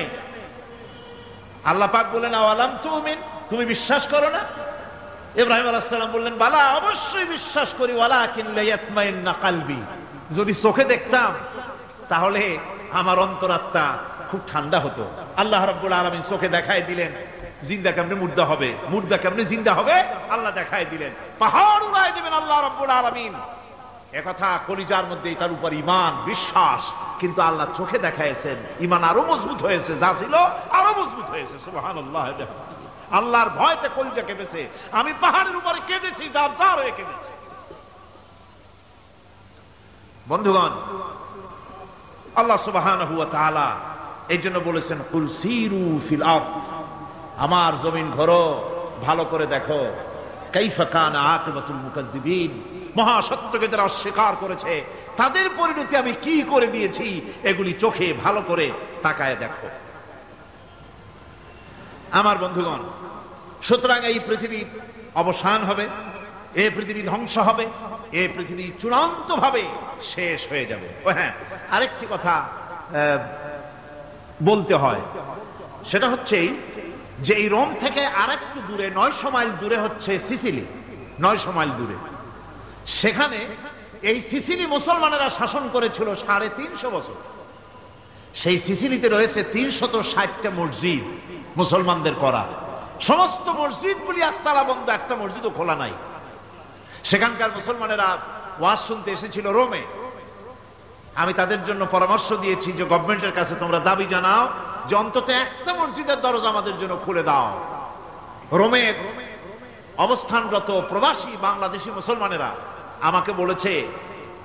আল্লাহ পাক বলেন, আওয়ালাম তুমিন, তুমি বিশ্বাস করো না? ইব্রাহিম আলাইহিস সালাম বললেন, বালা, অবশ্যই বিশ্বাস করি, ওয়ালাকিন লিয়াতমাইন্না কলবি, যদি চোখে দেখতাম তাহলে আমার অন্তরাত্মা খুব ঠান্ডা হতো। আল্লাহ রাব্বুল আলামিন চোখে দেখায় দিলেন জিন্দা কেমনে মুর্দা হবে, মুর্দা কেমনে জিন্দা হবে, আল্লাহ দেখায় দিলেন। পাহাড় উড়ায় দিবেন আল্লাহ রাব্বুল আলামিন। একথা কলিজার মধ্যে এটার উপর ঈমান বিশ্বাস, কিন্তু আল্লাহ চোখে দেখাইছেন, ঈমান আরো মজবুত হয়েছে, যা ছিল আরো মজবুত হয়েছে। সুবহানাল্লাহ। আল্লাহর ভয়তে কলিজা কেঁপেছে। আমি পাহাড়ের উপরে কেঁদেছি, যার যার হয়ে কেঁদেছি। বন্ধুগণ, আল্লাহ সুবহানাহু ওয়া তাআলা এই জন্য বলেছেন, কুল সিরু ফিল আরদ, আমার জমিন ঘোরো, ভালো করে দেখো, কাইফা কানা আকিবাতুল মুকাজ্জিবিন, মহাসত্যকে যারা অস্বীকার করেছে তাদের পরিণতি আমি কি করে দিয়েছি, এগুলি চোখে ভালো করে তাকায় দেখো। আমার বন্ধুগণ, সুতরাং এই পৃথিবীর অবসান হবে, এই পৃথিবী ধ্বংস হবে, এই পৃথিবী চূড়ান্ত ভাবে শেষ হয়ে যাবে। ও হ্যাঁ, আরেকটি কথা বলতে হয়, সেটা হচ্ছে যে এই রোম থেকে আরেকটু দূরে 900 মাইল দূরে হচ্ছে সিসিলি। 900 মাইল দূরে, সেখানে এই সিসিলি মুসলমানেরা শাসন করেছিল 350 বছর। সেই সিসিলিতে রয়েছে 360টা মসজিদ মুসলমানদের করা। সমস্ত মসজিদগুলি আজ তালা বন্ধ, একটা মসজিদও খোলা নাই। সেখানকার মুসলমানেরা ওয়াজ শুনতে এসেছিল রোমে। আমি তাদের জন্য পরামর্শ দিয়েছি যে গভর্নমেন্টের কাছে তোমরা দাবি জানাও যে অন্তত একটা মসজিদের দরজা আমাদের জন্য খুলে দাও। রোমের অবস্থানরত প্রবাসী বাংলাদেশি মুসলমানেরা আমাকে বলেছে,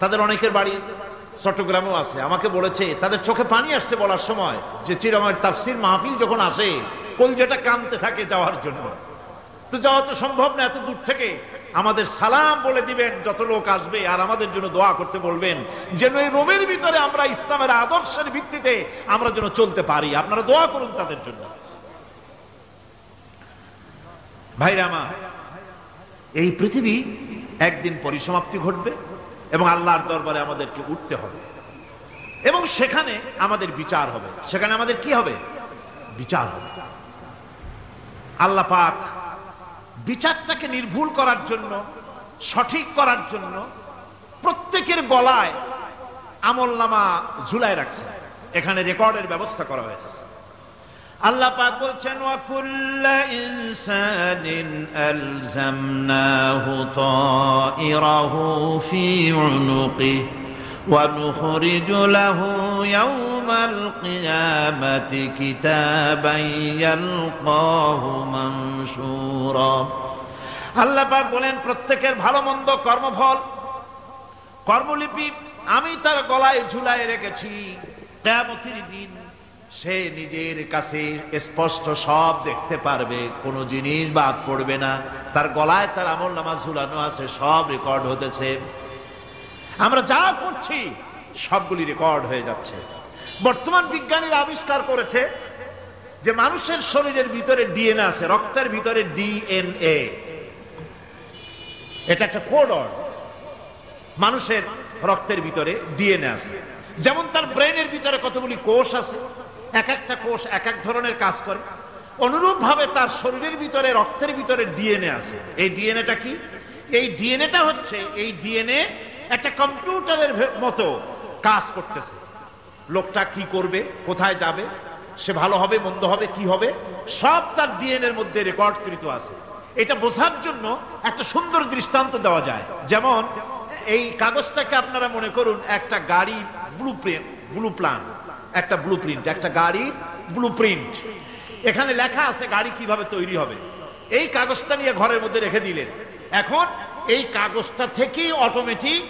তাদের অনেকের বাড়ি চট্টগ্রামেও আছে, আমাকে বলেছে তাদের চোখে পানি আসছে বলার সময় যে চিরঙের তাফসীর মাহফিল যখন আসে কলজাটা কাঁদতে থাকে যাওয়ার জন্য। তো যাওয়া তো সম্ভব না এত দূর থেকে, আমাদের সালাম বলে দিবেন যত লোক আসবে, আর আমাদের জন্য দোয়া করতে বলবেন যেন এই রোমের ভিতরে আমরা ইসলামের আদর্শের ভিত্তিতে আমরা যেন চলতে পারি। আপনারা দোয়া করুন তাদের জন্য। ভাইরা আমার, এই পৃথিবী একদিন পরিসমাপ্তি ঘটবে এবং আল্লাহর দরবারে আমাদেরকে উঠতে হবে এবং সেখানে আমাদের বিচার হবে। সেখানে আমাদের কি হবে? বিচার হবে। আল্লাহ পাক বিচারটাকে নির্ভুল করার জন্য, সঠিক করার জন্য প্রত্যেকের গলায় আমলনামা ঝুলায় রাখছে। এখানে রেকর্ডের ব্যবস্থা করা হয়েছে। আল্লাহ পাক বলছেন, ওয়া কুল্লা ইনসানিন আলজামনাহু তাইরাহু ফি উনুকিহি ওয়া নুখরিজু লাহু ইয়াওমাল কিয়ামাতি কিতাবান ইয়ালকাহু মানশুরা। আল্লাহ পাক বলেন, প্রত্যেকের ভালো মন্দ কর্মফল, কর্মলিপি আমি তার গলায় ঝুলায় রেখেছি। কিয়ামতের দিন সে নিজের কাছে স্পষ্ট সব দেখতে পারবে, কোনো জিনিস বাদ পড়বে না। তার গলায় তার আমলনামা ঝুলানো আছে, সব রেকর্ড হতেছে। আমরা যা করছি সবগুলি রেকর্ড হয়ে যাচ্ছে। বর্তমান বিজ্ঞানীরা আবিষ্কার করেছে যে মানুষের শরীরের ভিতরে ডিএনএ আছে, রক্তের ভিতরে ডিএনএ। এটা একটা কোড। মানুষের রক্তের ভিতরে ডিএনএ আছে, যেমন তার ব্রেনের ভিতরে কতগুলি কোষ আছে, এক একটা কোষ এক এক ধরনের কাজ করে, অনুরূপ ভাবে তার শরীরের ভিতরে রক্তের ভিতরে ডিএনএ আছে। এই ডিএনএটা কি? এই ডিএনএটা হচ্ছে, এই ডিএনএ একটা কম্পিউটারের মতো কাজ করতেছে। লোকটা কি করবে, কোথায় যাবে, সে ভালো হবে মন্দ হবে কি হবে, সব তার ডিএনএ এর মধ্যে রেকর্ডকৃত আছে। এটা বোঝার জন্য একটা সুন্দর দৃষ্টান্ত দেওয়া যায়। যেমন এই কাগজটাকে আপনারা মনে করুন একটা গাড়ির একটা ব্লুপ্রিন্ট, একটা গাড়ির ব্লুপ্রিন্ট। এখানে লেখা আছে গাড়ি কিভাবে তৈরি হবে। এই কাগজটা নিয়ে ঘরের মধ্যে রেখে দিলেন। এখন এই কাগজটা থেকেই অটোমেটিক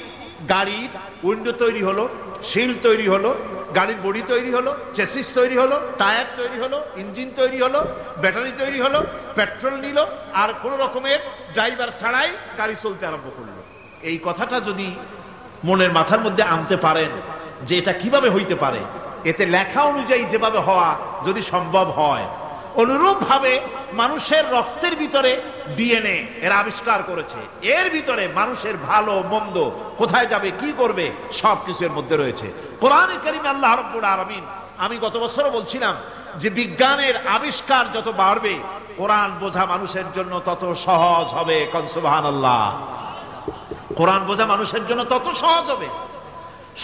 গাড়ির উইন্ডো তৈরি হলো, শিল তৈরি হলো, গাড়ির বডি তৈরি হলো, চেসিস তৈরি হলো, টায়ার তৈরি হলো, ইঞ্জিন তৈরি হলো, ব্যাটারি তৈরি হলো, পেট্রোল নিল, আর কোন রকমের ড্রাইভার ছাড়াই গাড়ি চলতে আরম্ভ করলো। এই কথাটা যদি মনের মাথার মধ্যে আনতে পারেন যে এটা কিভাবে হইতে পারে, এতে লেখা অনুযায়ী যেভাবে হওয়া যদি সম্ভব হয়, অনুরূপ ভাবে মানুষের রক্তের ভিতরে ডিএনএ এর আবিষ্কার করেছে। এর ভিতরে মানুষের ভালো মন্দ, কোথায় যাবে কি করবে, সবকিছু এর মধ্যে রয়েছে। কোরআনে কারীমে আল্লাহ রাব্বুল আলামিন, আমি গত বছরও বলছিলাম যে বিজ্ঞানের আবিষ্কার যত বাড়বে, কোরআন বোঝা মানুষের জন্য তত সহজ হবে। কোন সুবহানাল্লাহ। কোরআন বোঝা মানুষের জন্য তত সহজ হবে।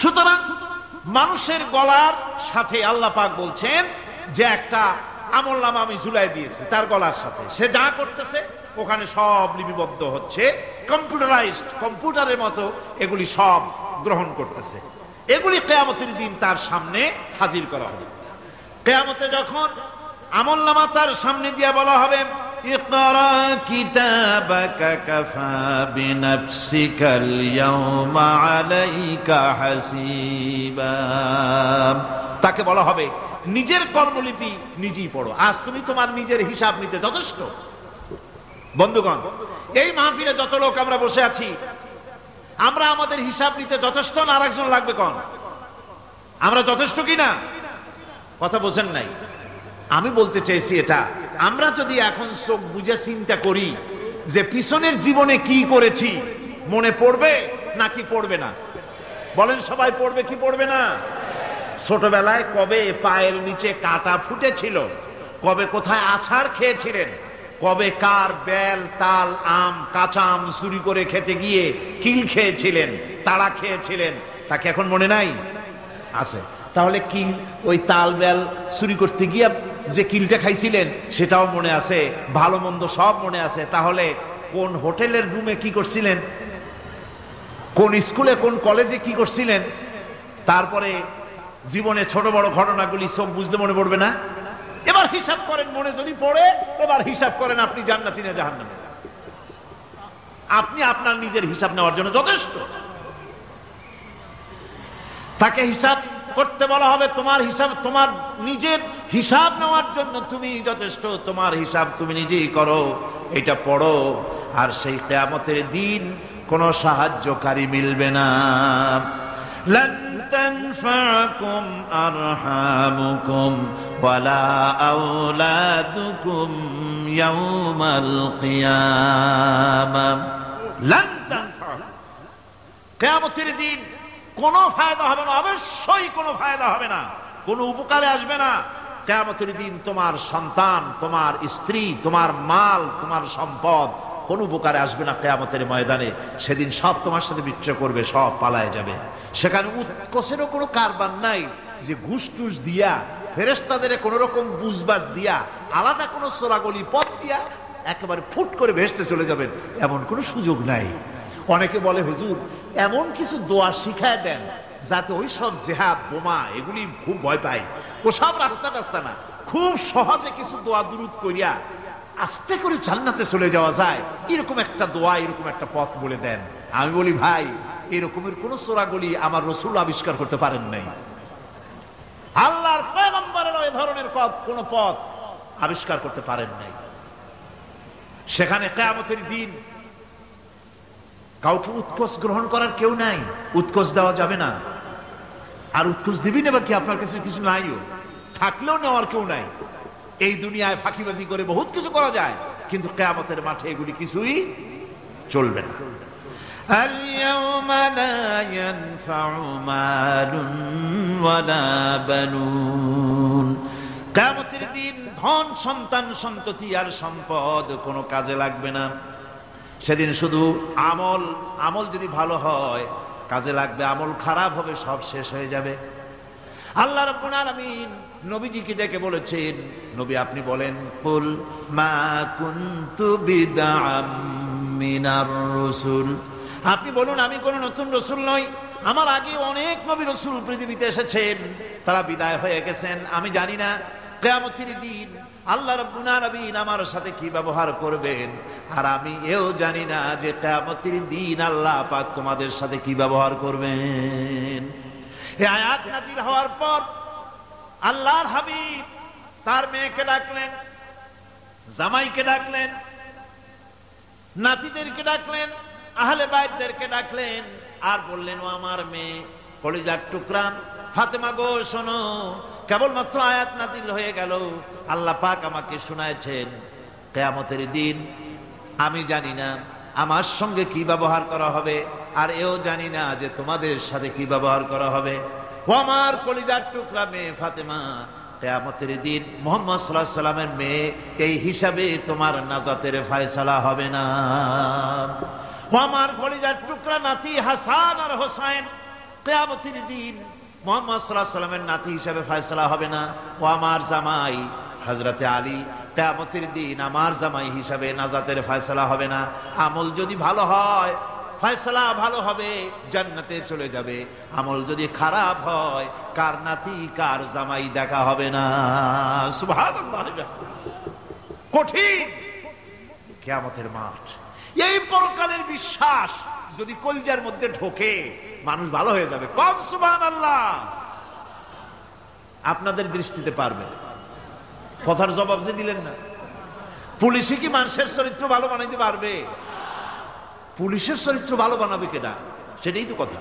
সুতরাং মানুষের গলার সাথে আল্লাহ পাক বলছেন যে একটা আমলনামা আমি ঝুলাই দিয়েছি তার গলার সাথে, সে যা করতেছে ওখানে সব লিপিবদ্ধ হচ্ছে, কম্পিউটারাইজড, কম্পিউটারের মতো এগুলি সব গ্রহণ করতেছে। এগুলি কিয়ামতের দিন তার সামনে হাজির করা হবে। কিয়ামতে যখন আমলনামা তার সামনে দিয়ে বলা হবে, ইকরা কিতাবাকা কাফা বিনাফসিকাল ইয়াওমা আলাইকা হাসিবা, তাকে বলা হবে নিজের কর্মলিপি নিজেই পড়ো, আজ তুমি তোমার নিজের হিসাব নিতে যথেষ্ট। বন্ধুগণ, এই মাহফিলে যত লোক আমরা বসে আছি, আমরা আমাদের হিসাব নিতে যথেষ্ট না আরেকজন লাগবে? কোন আমরা যথেষ্ট কিনা? কথা বোঝেন নাই। আমি বলতে চাইছি এটা, আমরা যদি এখন চোখ বুঝে চিন্তা করি যে পিছনের জীবনে কি করেছি, মনে পড়বে নাকি পড়বে না? বলেন সবাই, পড়বে কি পড়বে না? ছোটবেলায় কবে পায়ের নিচে কাঁটা ফুটেছিল, কবে কোথায় আছাড় খেয়েছিলেন, কবে কার বেল তাল আম কাঁচা আম চুরি করে খেতে গিয়ে কিল খেয়েছিলেন, তাড়া খেয়েছিলেন, তাকে এখন মনে নাই? আছে। তাহলে কিল, ওই তাল বেল চুরি করতে গিয়ে যে কিলটা খাইছিলেন সেটাও মনে আছে, ভালো মন্দ সব মনে আছে। তাহলে কোন হোটেলের রুমে কি করছিলেন, কোন স্কুলে কোন কলেজে কি করছিলেন, তারপরে জীবনে ছোট বড় ঘটনাগুলি চোখ বুঝতে মনে পড়বে না? এবার হিসাব করেন, মনে যদি পড়ে এবার হিসাব করেন আপনি জান্নাতি না জাহান্নামী। আপনি আপনার নিজের হিসাব নেওয়ার জন্য যথেষ্ট। তাকে হিসাব করতে বলা হবে, তোমার হিসাব, তোমার নিজের হিসাব নেওয়ার জন্য তুমি যথেষ্ট, তোমার হিসাব তুমি নিজেই করো, এটা পড়ো। আর সেই কিয়ামতের দিন কোনো সাহায্যকারী মিলবে না। লান তানফাকুম আরহামুকুম ওয়ালা আওলাদুকুম ইয়াউমাল কিয়ামাহ। লান তানফাকুম, কিয়ামতের দিন কোনো ফায়দা হবে না, অবশ্যই কোনো ফায়দা হবে না, কোনো উপকারে আসবে না। কিয়ামতের দিন তোমার সন্তান, তোমার স্ত্রী, তোমার মাল, তোমার সম্পদ কোন উপকারে আসবে না। কিয়ামতের ময়দানে সেদিন সব তোমার সাথে বিচ্ছেদ করবে, সব পালায় যাবে। সেখানে উৎকোষেরও কোনো কারবার নাই যে ঘুষ টুস দিয়া, ফেরেশতাদের কোন রকম বুঝবাজ দিয়া, আলাদা কোনো চোরাগলি পথ দিয়া একেবারে ফুট করে ভেসতে চলে যাবেন, এমন কোনো সুযোগ নাই। অনেকে বলে, হুজুর এমন কিছু দোয়া শিখায় দেন যাতে ওই সব জেহাদ বোমা এগুলি খুব ভয় পায়, ওসব রাস্তা টাস্তা না, খুব সহজে কিছু দোয়া দুরুদ করিয়া আস্তে করে জান্নাতে চলে যাওয়া যায়, এরকম একটা দোয়া, এরকম একটা পথ বলে দেন। আমি বলি, ভাই এরকমের কোন চোরাগলি আমার রাসূল আবিষ্কার করতে পারেন নাই, আল্লাহর পয়গম্বরের ওই ধরনের কোন পথ আবিষ্কার করতে পারেন নাই। সেখানে কিয়ামতের দিন কাউকে উৎকোষ গ্রহণ করার কেউ নাই, উৎকোষ দেওয়া যাবে না। আর উৎকোষ দিবি না কি? আপনার কাছে কিছু নাইও, থাকলেও নেওয়ার কেউ নাই। এই দুনিয়ায় ফাঁকিবাজি করে বহুত কিছু করা যায়, কিন্তু কিয়ামতের মাঠে এগুলি কিছুই চলবে না। اليوم لا ينفع مال ولا بنون কিয়ামতের দিন ধন সন্তান সন্ততি আর সম্পদ কোনো কাজে লাগবে না। সেদিন শুধু আমল যদি ভালো হয় কাজে লাগবে, আমল খারাপ হবে সব শেষ হয়ে যাবে। আল্লাহ রাব্বুল আলামিন নবীজিকে ডেকে বলেছেন, নবী আপনি বলেন, কুল মা কুনতু বিদআম মিনার রাসূল, আপনি বলুন আমি কোন নতুন রাসূল নই, আমার আগে অনেক নবী রাসূল পৃথিবীতে এসেছেন, তারা বিদায় হয়ে গেছেন। আমি জানি না কিয়ামতের দিন আল্লাহ রাব্বুল আলামিন আমার সাথে কি ব্যবহার করবেন, আর আমি এও জানি না যে কিয়ামতের দিন আল্লাহ পাক তোমাদের সাথে কি ব্যবহার করবেন। এই আয়াত নাযিল হওয়ার পর আল্লাহর হাবিব তার মেয়েকে ডাকলেন, জামাইকে ডাকলেন, নাতিদেরকে ডাকলেন, আহলে বাইতদেরকে ডাকলেন, আর বললেন, ও আমার মেয়ে কলিজার টুকরা ফাতেমা গো শোনো, কেবলমাত্র আয়াত নাযিল হয়ে গেল, আল্লাহ পাক আমাকে শোনাচ্ছেন কিয়ামতের দিন আমি জানি না আমার সঙ্গে কি ব্যবহার করা হবে, আর এও জানি না যে তোমাদের সাথে কি ব্যবহার করা হবে। ও আমার কলিজার টুকরা মেয়ে ফাতেমা, কিয়ামতের দিন মুহাম্মদ সাল্লাল্লাহু আলাইহি সাল্লামের মেয়ে এই হিসাবে তোমার নাজাতের ফয়সালা হবে না। ও আমার কলিজার টুকরা নাতি হাসান আর হোসেন, কিয়ামতের দিন মুহাম্মদ সাল্লাল্লাহু আলাইহি সাল্লামের নাতি হিসাবে ফয়সালা হবে না। ও আমার জামাই হযরতে আলী, কিয়ামতের দিন আমার জামাই হিসাবে নাজাতের ফয়সালা হবে না। আমল যদি ভালো হয় ফয়সালা ভালো হবে, জান্নাতে চলে যাবে। আমল যদি খারাপ হয় কার নাতি কার জামাই দেখা হবে না। সুবহানাল্লাহ। কঠিন কিয়ামতের মাঠ, এই পরকালের বিশ্বাস যদি কলজার মধ্যে ঢোকে মানুষ ভালো হয়ে যাবে। কোন সুবহানাল্লাহ। আপনাদের দৃষ্টিতে পারবে, কথার জবাব যে দিলেন না। পুলিশে কি মানুষের চরিত্র ভালো বানাইতে পারবে? পুলিশের চরিত্র ভালো বানাবে কেডা? সেটাই তো কথা।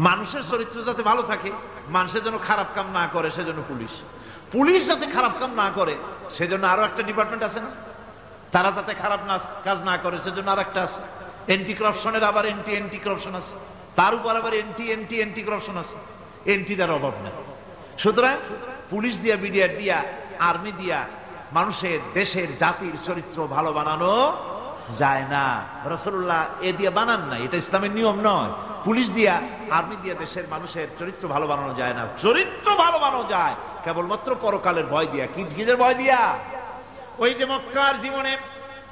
মানুষের চরিত্র যাতে ভালো থাকে, মানুষের জন্য খারাপ কাম না করে সেজন্য পুলিশ যাতে খারাপ কাম না করে সেজন্য আরো একটা ডিপার্টমেন্ট আছে না, তারা যাতে খারাপ কাজ না করে সেজন্য আর একটা আছে। এন্টি করাপশনের আবার এন্টি করাপশন আছে, তার উপর আবার এন্টি করাপশন আছে। এন্টিটার অভাব নেই। সুতরাং পুলিশ দিয়া, বিডিআর দিয়া, আর্মি দিয়া মানুষের, দেশের, জাতির চরিত্র ভালো বানানো যায় না। রাসূলুল্লাহ এ দিয়ে বানান না, এটা ইসলামের নিয়ম নয়। পুলিশ দিয়া, আর্মি দিয়া দেশের মানুষের চরিত্র ভালো বানানো যায় না। চরিত্র ভালো বানানো যায় কেবলমাত্র পরকালের ভয় দিয়া। কিসের ভয় দিয়া? ওই যে মক্কার জীবনে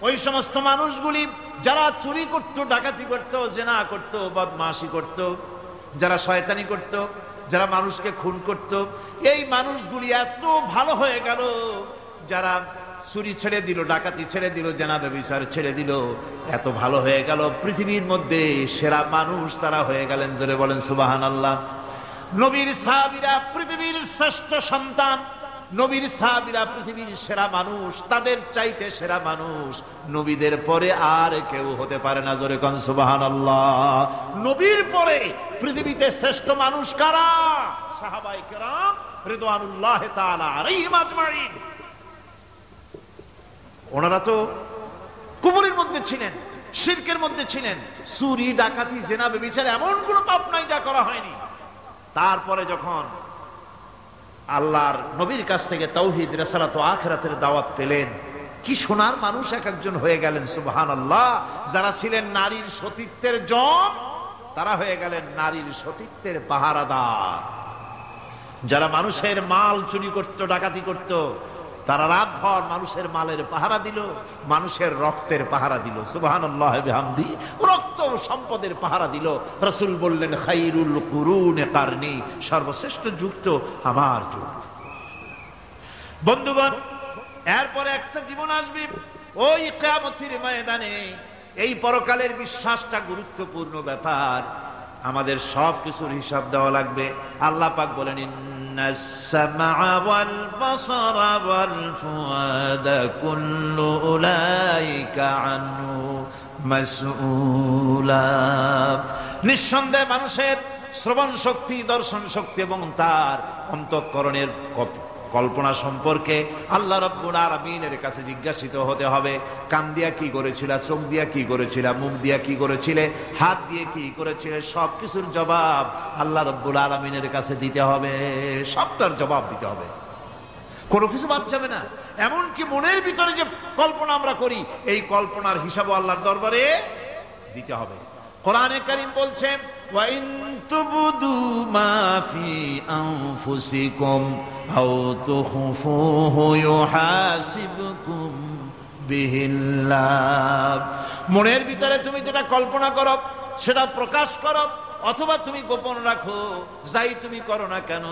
ওই সমস্ত মানুষগুলি যারা চুরি করত, ডাকাতি করত, জেনা করত, বদমাশি করত, যারা শয়তানি করত, যারা মানুষকে খুন করত, এই মানুষগুলি এত ভালো হয়ে গেল, যারা চুরি ছেড়ে দিল, ডাকাতি ছেড়ে দিল, জেনা ব্যভিচার ছেড়ে দিল, এত ভালো হয়ে গেল, পৃথিবীর মধ্যে সেরা মানুষ তারা হয়ে গেলেন। জোরে বলেন সুবহানাল্লাহ। নবীর সাহাবীরা পৃথিবীর শ্রেষ্ঠ সন্তান, নবীর সাহাবীরা পৃথিবীর সেরা মানুষ, তাদের চাইতে সেরা মানুষ নবীদের পরে আর কেউ হতে পারে না। জোরে কোন সুবহানাল্লাহ। নবীর পরে পৃথিবীতে শ্রেষ্ঠ মানুষ কারা? সাহাবায়ে কেরাম রিদওয়ানুল্লাহ তাআলা আলাইহিম আজমাইন। ওনারা তো কুফরের মধ্যে ছিলেন, শিরকের মধ্যে ছিলেন, চুরি, ডাকাতি, জেনা, ব্যভিচার এমন কোনো পাপ নাই যা করা হয়নি। তারপরে যখন আল্লাহর নবীর কাছ থেকে তাওহীদ, রিসালাত ও আখিরাতের দাওয়াত পেলেন, কি সোনার মানুষ এক একজন হয়ে গেলেন। সুবহানাল্লাহ। যারা ছিলেন নারীর সতীত্বের জম, তারা হয়ে গেলেন নারীর সতীত্বের পাহারাদার। যারা মানুষের মাল চুরি করত, ডাকাতি করত, তারা রাতভর মানুষের মালের পাহারা দিল, মানুষের রক্তের পাহারা দিল। সুবহানাল্লাহ বিহামদি। রক্ত সম্পদের পাহারা দিল। রাসূল বললেন, খায়রুল কুরুনে কারনি, সর্বশ্রেষ্ঠ যুগ তো আমার যুগ। বন্ধুগণ, এরপরে একটা জীবন আসবে ওই কিয়ামতের ময়দানে। এই পরকালের বিশ্বাসটা গুরুত্বপূর্ণ ব্যাপার, আমাদের সব কিছুর হিসাব দেওয়া লাগবে। আল্লাহ পাক বলেন, ইন্নাস সামআ ওয়াল বাসারা ওয়াল ফুআদা কুল্লু উলাইকা আনহু মাসউলা। নিঃসন্দেহে মানুষের শ্রবণ শক্তি, দর্শন শক্তি এবং তার অন্তঃকরণের কল্পনা সম্পর্কে আল্লাহ রাব্বুল আলামিনের কাছে জিজ্ঞাসিত হতে হবে। কান দিয়া কি করেছিলা, চোখ দিয়া কি করেছিলা, মুখ দিয়া কি করেছিলে, হাত দিয়ে কি করেছিলে, সবকিছুর জবাব আল্লাহ রাব্বুল আলামিনের কাছে দিতে হবে। সবটার জবাব দিতে হবে, কোনো কিছু বাদ যাবে না। এমনকি মনের ভিতরে যে কল্পনা আমরা করি, এই কল্পনার হিসাবও আল্লাহর দরবারে দিতে হবে। কোরআনে কারীম বলছে, ওয়া ইন তুবদু মা ফি আনফুসিকুম আও তুখফুহু ইউহাসিবকুম বিহিল্লাহ। মনের ভিতরে তুমি যেটা কল্পনা করো সেটা প্রকাশ করো, অথবা তুমি গোপন রাখো, যাই তুমি করো না কেন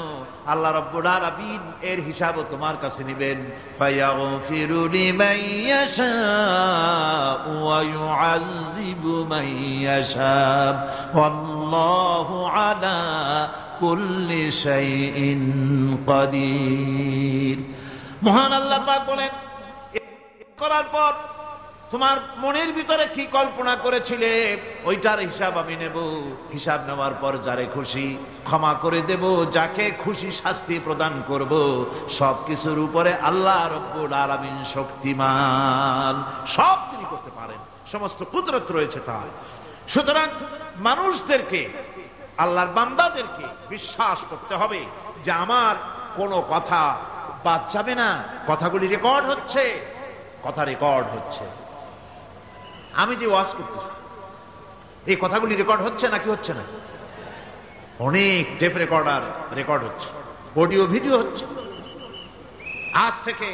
আল্লাহ রাব্বুল আলামিন এর হিসাবও তোমার কাছে নেবেন। ফায়াগফিরু লিমান ইয়াশাউ ওয়া ইউআযযিবু মান ইয়াশাউ ওয়াল্লাহু আলা কুল্লি শাইইন কাদির। মহান আল্লাহ পাক বলেন, করার পর তোমার মনের ভিতরে কি কল্পনা করেছিলে ওইটার হিসাব আমি নেব। হিসাব নেওয়ার পর যারে খুশি ক্ষমা করে দেব, যাকে খুশি শাস্তি প্রদান করব। সবকিছুর উপরে আল্লাহ রাব্বুল আলামিন শক্তিমান, সব তিনি করতে পারেন, সমস্ত কুদরত রয়েছে তার। সুতরাং মানুষদেরকে, আল্লাহর বান্দাদেরকে বিশ্বাস করতে হবে যে আমার কোনো কথা বাদ যাবে না। কথাগুলি রেকর্ড হচ্ছে, কথা রেকর্ড হচ্ছে। আমি যে ওয়াজ করতেছি এই কথাগুলি রেকর্ড হচ্ছে নাকি হচ্ছে না? অনেক টেপ রেকর্ডার রেকর্ড হচ্ছে, অডিও ভিডিও হচ্ছে। আজ থেকে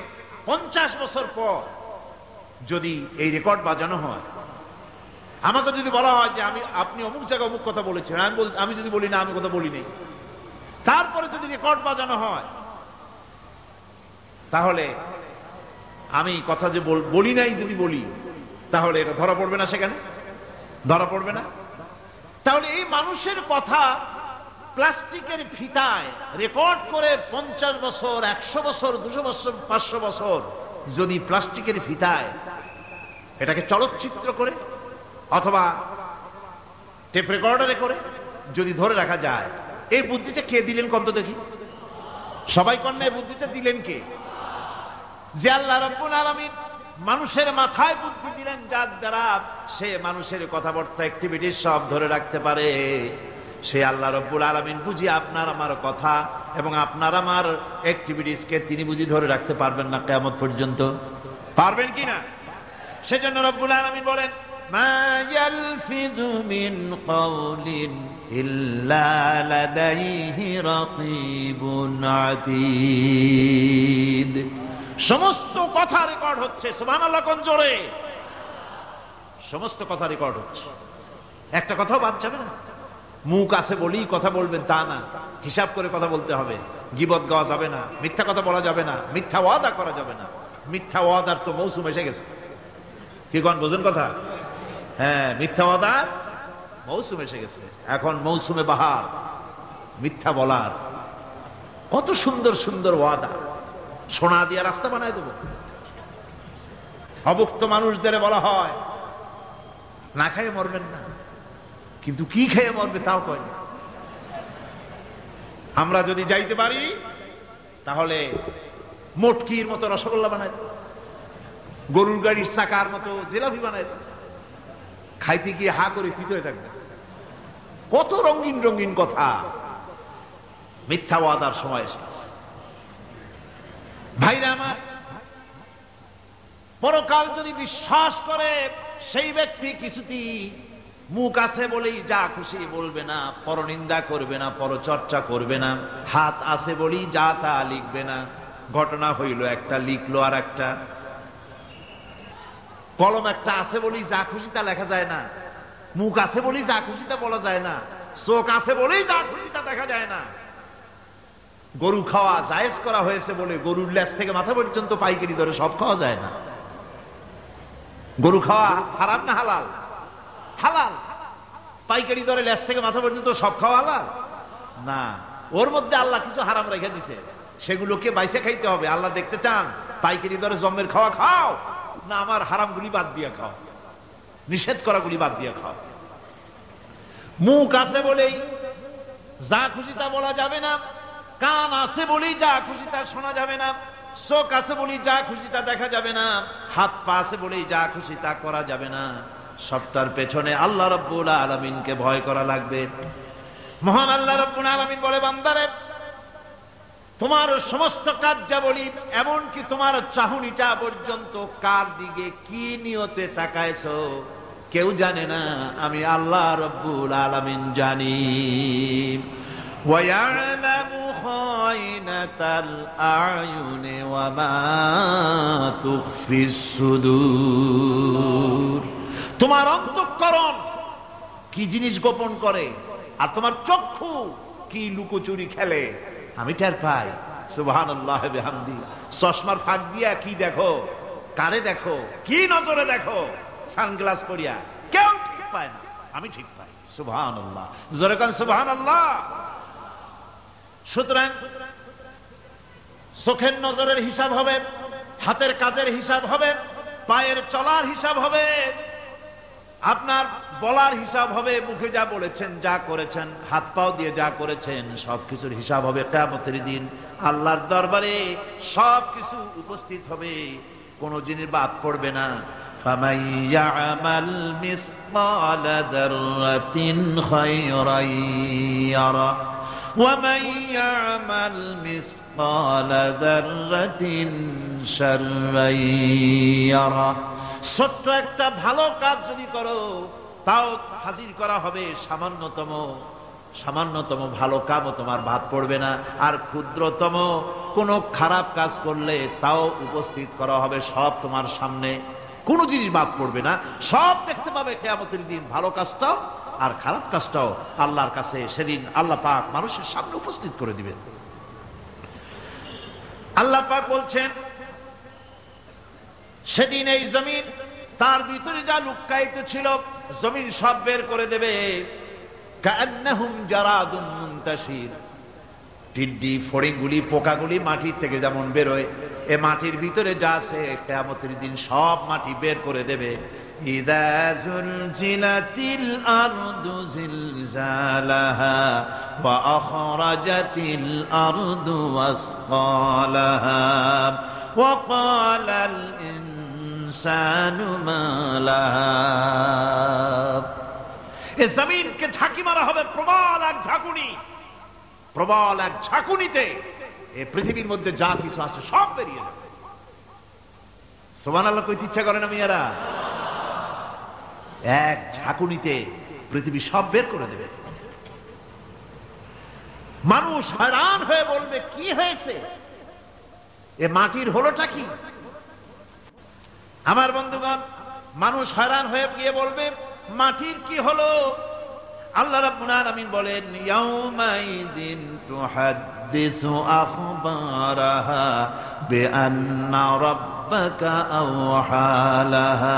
50 বছর পর যদি এই রেকর্ড বাজানো হয়, আমাকে যদি বলা হয় যে আপনি অমুক জায়গায় অমুক কথা বলেছেন, আমি যদি বলি না আমি কথা বলি নাই, তারপরে যদি রেকর্ড বাজানো হয়, তাহলে আমি কথা যে বলি নাই যদি বলি, তাহলে এটা ধরা পড়বে না? সেখানে ধরা পড়বে না? তাহলে এই মানুষের কথা প্লাস্টিকের ফিতায় রেকর্ড করে 50 বছর, 100 বছর, 200 বছর, 500 বছর যদি প্লাস্টিকের ফিতায় এটাকে চলচ্চিত্র করে অথবা টেপ রেকর্ডারে করে যদি ধরে রাখা যায়, এই বুদ্ধিটা কে দিলেন কত দেখি? সবাই কন্যা এই বুদ্ধিটা দিলেন কে? যে আল্লাহ রাব্বুল আলামিন মানুষের মাথায় বুদ্ধি দিলেন, যার দ্বারা সে মানুষের কথাবার্তা অ্যাক্টিভিটি সব ধরে রাখতে পারে। সে আল্লাহ রাব্বুল আলামিন বুঝি আপনার আমার কথা এবং আপনার আমার অ্যাক্টিভিটিসকে তিনি বুঝি ধরে রাখতে পারবেন না কিয়ামত পর্যন্ত? পারবেন কিনা? সেজন্য রাব্বুল আলামিন বলেন, মা ইয়ালফিযু মিন কাওলিন ইল্লা লাদাইহি রাকীবুন আতীদ। সমস্ত কথা রেকর্ড হচ্ছে। সুবহানাল্লাহ কোন জোরে! সমস্ত কথা রেকর্ড হচ্ছে, একটা কথাও বাদ যাবে না। মুখ আছে বলেই কথা বলবেন তা না, হিসাব করে কথা বলতে হবে। গীবত গাওয়া যাবে না, মিথ্যা কথা বলা যাবে না, মিথ্যা ওয়াদা করা যাবে না। মিথ্যা ওয়াদার তো মৌসুম এসে গেছে। কি কোন বোঝেন কথা? হ্যাঁ, মিথ্যা ওয়াদার মৌসুম এসে গেছে। এখন মৌসুমে বাহার মিথ্যা বলার। কত সুন্দর সুন্দর ওয়াদা, সোনা দিয়ে রাস্তা বানায় দেব। অভুক্ত মানুষদের বলা হয় না খেয়ে মরবেন না, কিন্তু কি খেয়ে মরবে তাও কয় না। আমরা যদি যাইতে পারি তাহলে মটকির মতো রসগোল্লা বানায় দেব, গরুর গাড়ির চাকার মতো জিলাপি বানায় দেব। খাইতে গিয়ে হা করে চিত হয়ে থাকবে। কত রঙিন রঙিন কথা। মিথ্যা ওয়াদার সময় এসেছে। ভাইরা আমার, পরকাল যদি বিশ্বাস করে সেই ব্যক্তি কিছুতেই মুখ আছে বলেই যা খুশি বলবে না, পরনিন্দা করবে না, পরচর্চা করবে না, হাত আছে বলেই যা তা লিখবে না। ঘটনা হইল একটা, লিখলো আর একটা। কলম একটা আছে বলেই যা খুশি তা লেখা যায় না, মুখ আছে বলেই যা খুশি তা বলা যায় না, চোখ আছে বলেই যা খুশি তা দেখা যায় না। গরু খাওয়া জায়েজ করা হয়েছে বলে গরুর লেজ থেকে মাথা পর্যন্ত পাইকারি দরে সব খাওয়া যায় না। গরু খাওয়া হারাম না হালাল? হালাল। পাইকারি দরে লেজ থেকে মাথা পর্যন্ত সব খাওয়া হালাল না। ওর মধ্যে আল্লাহ কিছু হারাম রেখে দিছে, সেগুলোকে বাইসে খাইতে হবে। আল্লাহ দেখতে চান পাইকারি দরে জম্মের খাওয়া খাও না আমার হারামগুলি বাদ দিয়ে খাও, নিষেধ করাগুলি বাদ দিয়ে খাও। মুখ আছে বলেই যা খুশি তা বলা যাবে না, কান আছে বলেই যা খুশি তা শোনা যাবে না, চোখ আছে বলেই যা খুশি তা দেখা যাবে না, হাত পা আছে বলেই যা খুশি তা করা যাবে না। সবটার পেছনে আল্লাহ রাব্বুল আলামিনকে ভয় করা লাগবে। মহান আল্লাহ রাব্বুল আলামিন বলে, বান্দারে তোমার সমস্ত কার্যাবলী এমনকি তোমার চাহনিটা পর্যন্ত কার দিকে কি নিয়তে তাকায়ছো কেউ জানে না, আমি আল্লাহ রাব্বুল আলামিন জানি। ওয়ায়ালামু খায়নাতাল আয়ুনি ওয়া মা তুখফিস সুদূর। তোমার অন্তঃকরণ কি জিনিস গোপন করে আর তোমার চক্ষু কি লুকোচুরি খেলে আমি টের পাই। সুবহানাল্লাহ বিহামদি। চশমার ফাঁক দিয়া কি দেখো, কারে দেখো, কি নজরে দেখো, সানগ্লাস পরিয়া কেউ ঠিক পায় না, আমি ঠিক পাই। সুবহানাল্লাহ, জোরে কান সুবহানাল্লাহ। সুতরাং চোখের নজরের হিসাব হবে, হাতের কাজের হিসাব হবে, পায়ের চলার হিসাব হবে, আপনার বলার হিসাব হবে, মুখে যা বলেছেন, যা করেছেন, হাত পাও দিয়ে যা করেছেন সবকিছুর হিসাব হবে কিয়ামতের দিন। আল্লাহর দরবারে সবকিছু উপস্থিত হবে, কোন জিনিস বাদ পড়বে না। ফামান ইয়ামাল মিসকালা যাররাতিন খায়রান ইয়ারা ওয়া মান ইয়ামাল মিসকালা যাররাতিন শাররান ইয়ারা। ছোট্ট একটা ভালো কাজ যদি করো তাও হাজির করা হবে সামান্যতম ভালো কাজও তোমার বাদ পড়বে না। আর ক্ষুদ্রতম কোনো খারাপ কাজ করলে তাও উপস্থিত করা হবে, সব তোমার সামনে, কোনো জিনিস বাদ পড়বে না, সব দেখতে পাবে কিয়ামতের দিন। ভালো কাজটাও আর খারাপ কাজটাও আল্লাহর কাছে সেদিন আল্লাহ পাক মানুষের সামনে উপস্থিত করে দিবেন। আল্লাহ পাক বলছেন, সেদিন এই জমিন তার ভিতরে যা লুক্কায়িত ছিল জমিন সব বের করে দেবে। কান্নাহুম জারাদুন মুনতাশির। টিড্ডি ফড়িংগুলি পোকাগুলি মাটির থেকে যেমন বেরোয়, এ মাটির ভিতরে যা আছে কিয়ামতের দিন সব মাটি বের করে দেবে। ইযা যুলজিলাতিল আরদু জিলজালাহা ওয়া আখরাজাতিল আরদু আসকালাহা ওয়া ক্বালাল ইনসানু মা লাহা। এ জমিনকে ঝাঁকি মারা হবে প্রবল এক ঝাঁকুনি, প্রবল এক ঝাঁকুনিতে এই পৃথিবীর মধ্যে যা কিছু আছে সব বেরিয়ে যাবে। সুবহানাল্লাহ কইতে ইচ্ছা করে না মিয়ারা? এক ঝাঁকুনিতে পৃথিবী সব বের করে দেবে। মানুষ হয়রান হয়ে বলবে, কি হয়েছে, এ মাটির হলোটা কি? আমার বন্ধুগণ, মানুষ হয়রান হয়ে গিয়ে বলবে, মাটির কি হলো? আল্লাহ রাব্বুল আলামিন বলেন, ইয়াউমাইযিন তুহাদ্দিসু আখবারাহা বিআন্না রাব্বাকা আওহালাহা।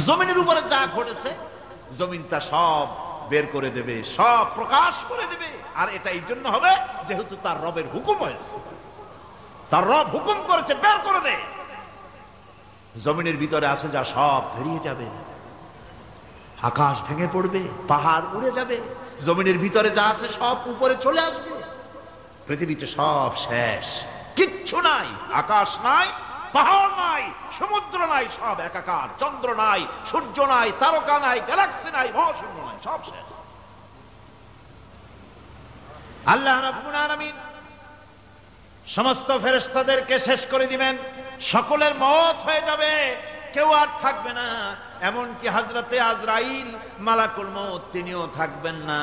জমিনের উপরে যা ঘটেছে জমিন তা সব বের করে দেবে, সব প্রকাশ করে দেবে। আর এটা এই জন্য হবে যেহেতু তার রবের হুকুম হয়েছে, তার রব হুকুম করেছে বের করে দে। জমিনের ভিতরে আছে যা সব বেরিয়ে যাবে, আকাশ ভেঙে পড়বে, পাহাড় উড়ে যাবে, জমিনের ভিতরে যা আছে সব উপরে চলে আসবে। পৃথিবীতে সব শেষ, কিচ্ছু নাই, আকাশ নাই, পাহাড় নাই, সমুদ্র নাই, সব একাকার, চন্দ্র নাই, সূর্য নাই, তারকা নাই, গ্যালাক্সি নাই, মহাশূন্য নাই, সব শেষ। আল্লাহ রাব্বুল আলামিন সমস্ত ফেরেশতাদেরকে শেষ করে দিবেন, সকলের মওত হয়ে যাবে, কেউ আর থাকবে না। এমনকি হযরতে আজরাইল মালাকুল মউত তিনিও থাকবেন না,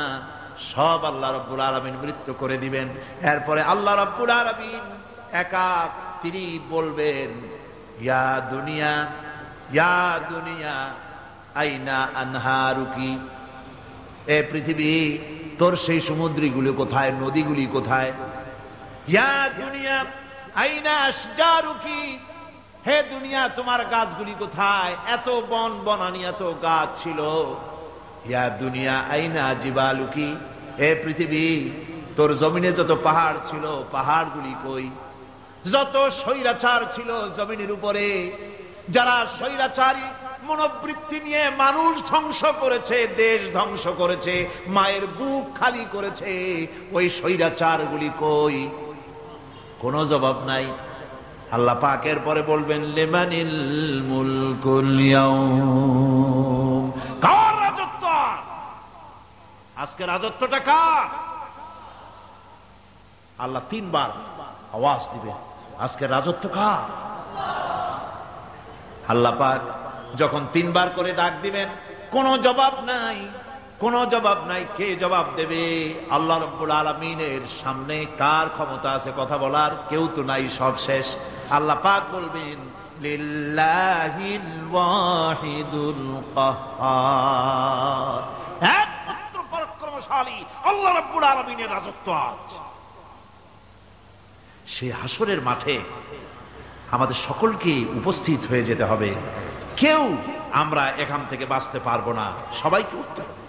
সব আল্লাহ রাব্বুল আলামিন মৃত্যু করে দিবেন। এরপরে আল্লাহ রাব্বুল আলামিন একা তিনি বলবেন, ইয়া দুনিয়া, ইয়া দুনিয়া আইনা আনহারুকি। এ পৃথিবী, তোর সেই সমুদ্রগুলি কোথায়, নদীগুলি কোথায়? ইয়া দুনিয়া আইনা আশজারুকি। হে দুনিয়া, তোমার গাছগুলি কোথায়? এত বন বনানি, এত গাছ ছিল। ইয়া দুনিয়া আইনা জিবালুকি। হে পৃথিবী, তোর জমিনে যত পাহাড় ছিল, পাহাড়গুলি কই? যত স্বৈরাচার ছিল জমিনের উপরে, যারা স্বৈরাচারী মনোবৃত্তি নিয়ে মানুষ ধ্বংস করেছে, দেশ ধ্বংস করেছে, মায়ের বুক খালি করেছে, ওই স্বৈরাচারগুলি কই? কোনো জবাব নাই। আল্লাহ পাকের পরে বলবেন লিমানিল মুলকুল ইয়াউম, কার রাজত্ব আজকে? রাজত্বটা কার? আল্লাহ তিনবার আওয়াজ দিবে, আজকে রাজত্ব কার? আল্লাহ পাক যখন তিনবার করে ডাক দিবেন, কোনো জবাব নাই, কোনো জবাব নাই। কে জবাব দেবে? আল্লাহ রাব্বুল আলামিনের সামনে কার ক্ষমতা আছে কথা বলার? কেউ তো নাই, সব শেষ। আল্লাহ পাক বলবেন লিল্লাহিল ওয়াহিদুল কাহ্হার, একমাত্র পরাক্রমশালী আল্লাহ রাব্বুল আলামিনের রাজত্ব আজ। সেই হাসরের মাঠে আমাদের সকলকে উপস্থিত হয়ে যেতে হবে। কেউ আমরা এখান থেকে বাঁচতে পারবো না, সবাইকে উঠতে হবে।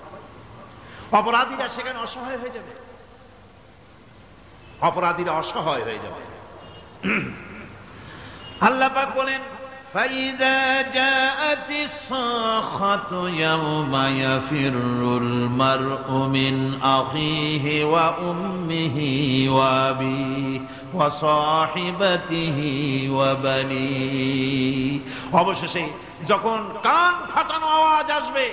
অপরাধীরা সেখানে অসহায় হয়ে যাবে, অপরাধীরা অসহায় হয়ে যাবে। আল্লাহ পাক বলেন فَإِذَا جَاءَتِ الصَّاخَّةُ يَوْمَ يَفِرُّ الْمَرْءُ مِنْ أَخِيهِ وَأُمِّهِ وَأَبِيهِ وَصَاحِبَتِهِ وَبَنِيهِ। অবশেষে যখন কান ফাটানো আওয়াজ আসবে,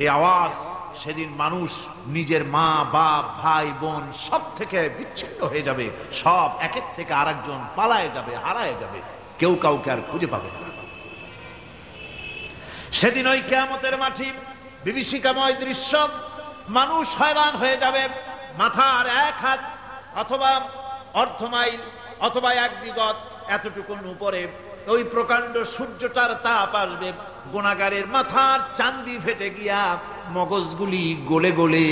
এই আওয়াজ সেদিন মানুষ নিজের মা বাপ ভাই বোন সব থেকে বিচ্ছিন্ন হয়ে যাবে, সব একের থেকে আরেকজন পালায় যাবে, হারায় যাবে, কেউ কাউকে আর খুঁজে পাবে না। সেদিন ওই কিয়ামতের মাঠে বিভীষিকাময় দৃশ্য, মানুষ হয়রান হয়ে যাবে। মাথার এক হাত অথবা অর্ধ মাইল অথবা এক বিগত এতটুকুন উপরে ওই প্রকাণ্ড সূর্যটার তাপ আসবে, গুনাহগারের মাথার চান্দি ফেটে গিয়া মগজগুলি গলে গলে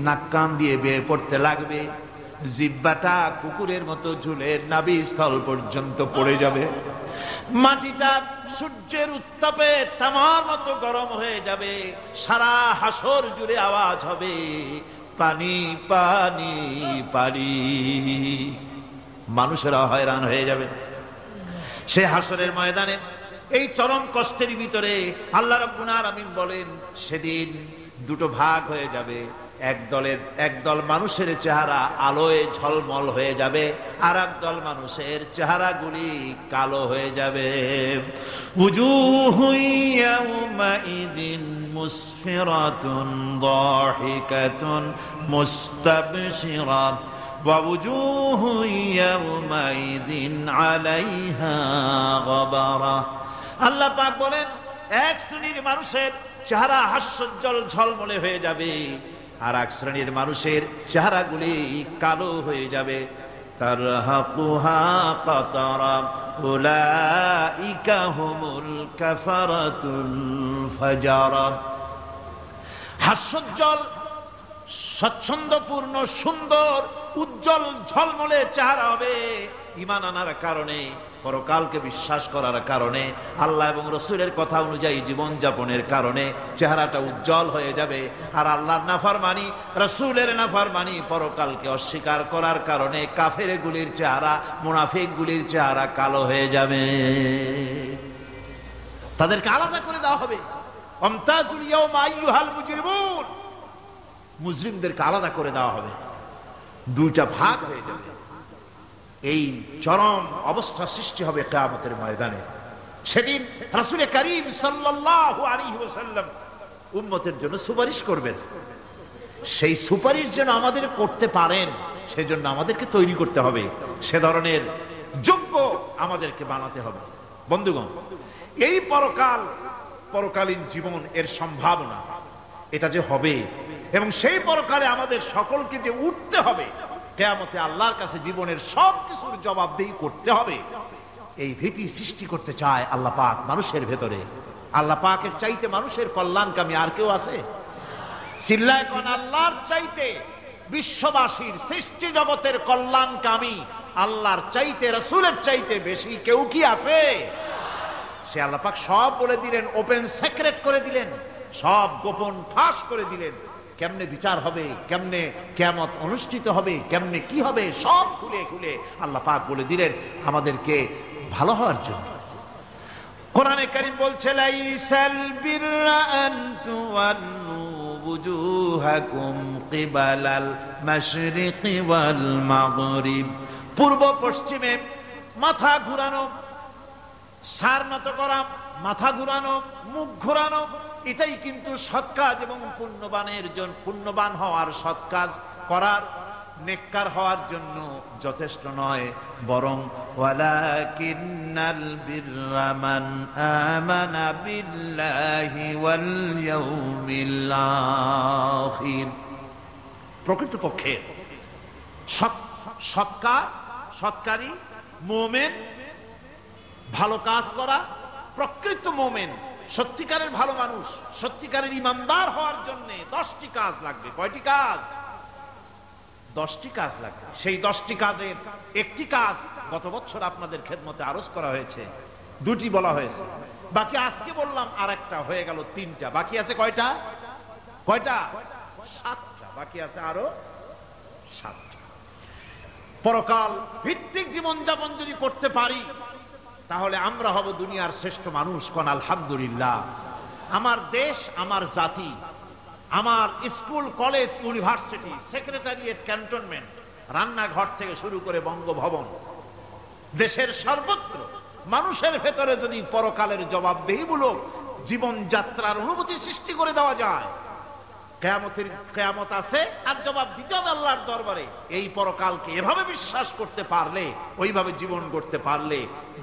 নাক কান দিয়ে বের পড়তে লাগবে, জিহ্বাটা কুকুরের মতো ঝুলে নাভিস্থল পর্যন্ত পড়ে যাবে, মাটিটা সূর্যের উত্তাপে তামার মতো গরম হয়ে যাবে, সারা হাসর জুড়ে আওয়াজ হবে পানি পানি পানি। মানুষেরা হয়রান হয়ে যাবে সে হাসরের ময়দানে। এই চরম কষ্টের ভিতরে আল্লাহ রাব্বুল আলামিন বলেন সেদিন দুটো ভাগ হয়ে যাবে, একদল মানুষের চেহারা আলোয় ঝলমল হয়ে যাবে, আর একদল মানুষের চেহারাগুলি কালো হয়ে যাবে। উজুহু ইয়াওমাইযিন মুসফিরাতুন দাহিকাতুন মুস্তাবশিরা ওয়া উজুহু ইয়াওমাইযিন আলাইহা গাবারা। আল্লাহ পাক বলেন এক শ্রেণীর মানুষের চেহারা হাস্যোজ্জ্বল ঝলমলে হয়ে যাবে, আর এক শ্রেণীর মানুষের চেহারাগুলি কালো হয়ে যাবে। তারহাকুহা কাতারা উলাইকা হুমুল কাফারাতুল ফাজারা। হাস্যোজ্জ্বল স্বচ্ছন্দপূর্ণ সুন্দর উজ্জ্বল ঝলমলে চেহারা হবে ঈমান আনার কারণে, পরকালকে বিশ্বাস করার কারণে, আল্লাহ এবং রাসূলের কথা অনুযায়ী জীবন যাপনের কারণে চেহারাটা উজ্জ্বল হয়ে যাবে। আর আল্লাহর নাফরমানি, রাসূলের নাফরমানি, পরকালকে অস্বীকার করার কারণে কাফেরগুলির চেহারা, মুনাফিকগুলির চেহারা কালো হয়ে যাবে। তাদেরকে আলাদা করে দেওয়া হবে। আমতাজুল ইয়াওমা আইয়ুহাল মুজরিমুন, মুজরিমদেরকে আলাদা করে দেওয়া হবে, দুইটা ভাগ হয়ে যাবে। এই চরম অবস্থা সৃষ্টি হবে কিয়ামতের ময়দানে। সেদিন রাসূল করিম সাল্লাল্লাহু আলাইহি ওয়াসাল্লাম উম্মতের জন্য সুপারিশ করবেন। সেই সুপারিশ যেন আমাদের করতে পারেন সেজন্য আমাদেরকে তৈরি করতে হবে, সে ধরনের যোগ্য আমাদেরকে বানাতে হবে। বন্ধুগণ, এই পরকালীন জীবন এর সম্ভাবনা এটা যে হবে এবং সেই পরকালে আমাদের সকলকে যে উঠতে হবে, কিয়ামতে আল্লাহর কাছে জীবনের সব কিছুর জবাবদিহি করতে হবে, এই ভীতি সৃষ্টি করতে চায় আল্লাহ পাক মানুষের ভেতরে। আল্লাহ পাকের চাইতে মানুষের কল্যাণকামী আর কেউ আছে? চিল্লায় কোন আল্লাহর চাইতে, বিশ্ববাসীর সৃষ্টি জগতের কল্যাণকামী আল্লাহর চাইতে, রাসূলের চাইতে বেশি কেউ কি আছে? সে আল্লাহ পাক সব বলে দিলেন, ওপেন সিক্রেট করে দিলেন, সব গোপন ফাঁস করে দিলেন। কেমনে বিচার হবে, কেমনে কিয়ামত অনুষ্ঠিত হবে, কেমনে কি হবে, সব খুলে খুলে আল্লাহ পাক বলে দিলেন আমাদেরকে ভালো হওয়ার জন্য। কোরআনে কারীম বলছে লাইসাল বিররা আন তুওয়াল্লু বুজুহাকুম কিবালাল মাশরিকি ওয়াল মাগরিব। পূর্ব পশ্চিমে মাথা ঘুরানো, সার নত করা, মাথা ঘুরানো, মুখ ঘুরানো, এটাই কিন্তু সৎ কাজ এবং পুণ্যবান হওয়ার, সৎ কাজ করার, নেককার হওয়ার জন্য যথেষ্ট নয়, বরং ওয়ালাকিন্নাল বিররা মান আমানা বিল্লাহি ওয়াল ইয়াউমিল আখির। প্রকৃতপক্ষে সৎকারী মুমিন, ভালো কাজ করা, প্রকৃত মুমিন, সত্যিকারের ভালো মানুষ, সত্যিকারের ইমানদার হওয়ার জন্য 10টি কাজ লাগবে। কয়টি কাজ? 10টি কাজ লাগবে। সেই 10টি কাজের একটি কাজ গত বছর আপনাদের খেদমতে আরজ করা হয়েছে, 2টি বলা হয়েছে, বাকি আজকে বললাম আর একটা, হয়ে গেল 3টা। বাকি আছে কয়টা? 7টা। বাকি আছে আরো 7টা। পরকাল ভিত্তিক জীবনযাপন যদি করতে পারি তাহলে আমরা হব দুনিয়ার শ্রেষ্ঠ মানুষ। কোন আলহামদুলিল্লাহ। আমার দেশ, আমার জাতি, আমার school, college, university, secretariat, cantonment, রান্নাঘর থেকে শুরু করে বঙ্গভবন, দেশের সর্বত্র মানুষের ভেতরে যদি পরকালের জবাবদেহিমূলক জীবনযাত্রার অনুভূতি সৃষ্টি করে দেওয়া যায়, কিয়ামত আছে আর জবাব দিতে হবে আল্লাহর দরবারে। এই পরকালকে এভাবে বিশ্বাস করতে পারলে, ওইভাবে জীবন করতে পারলে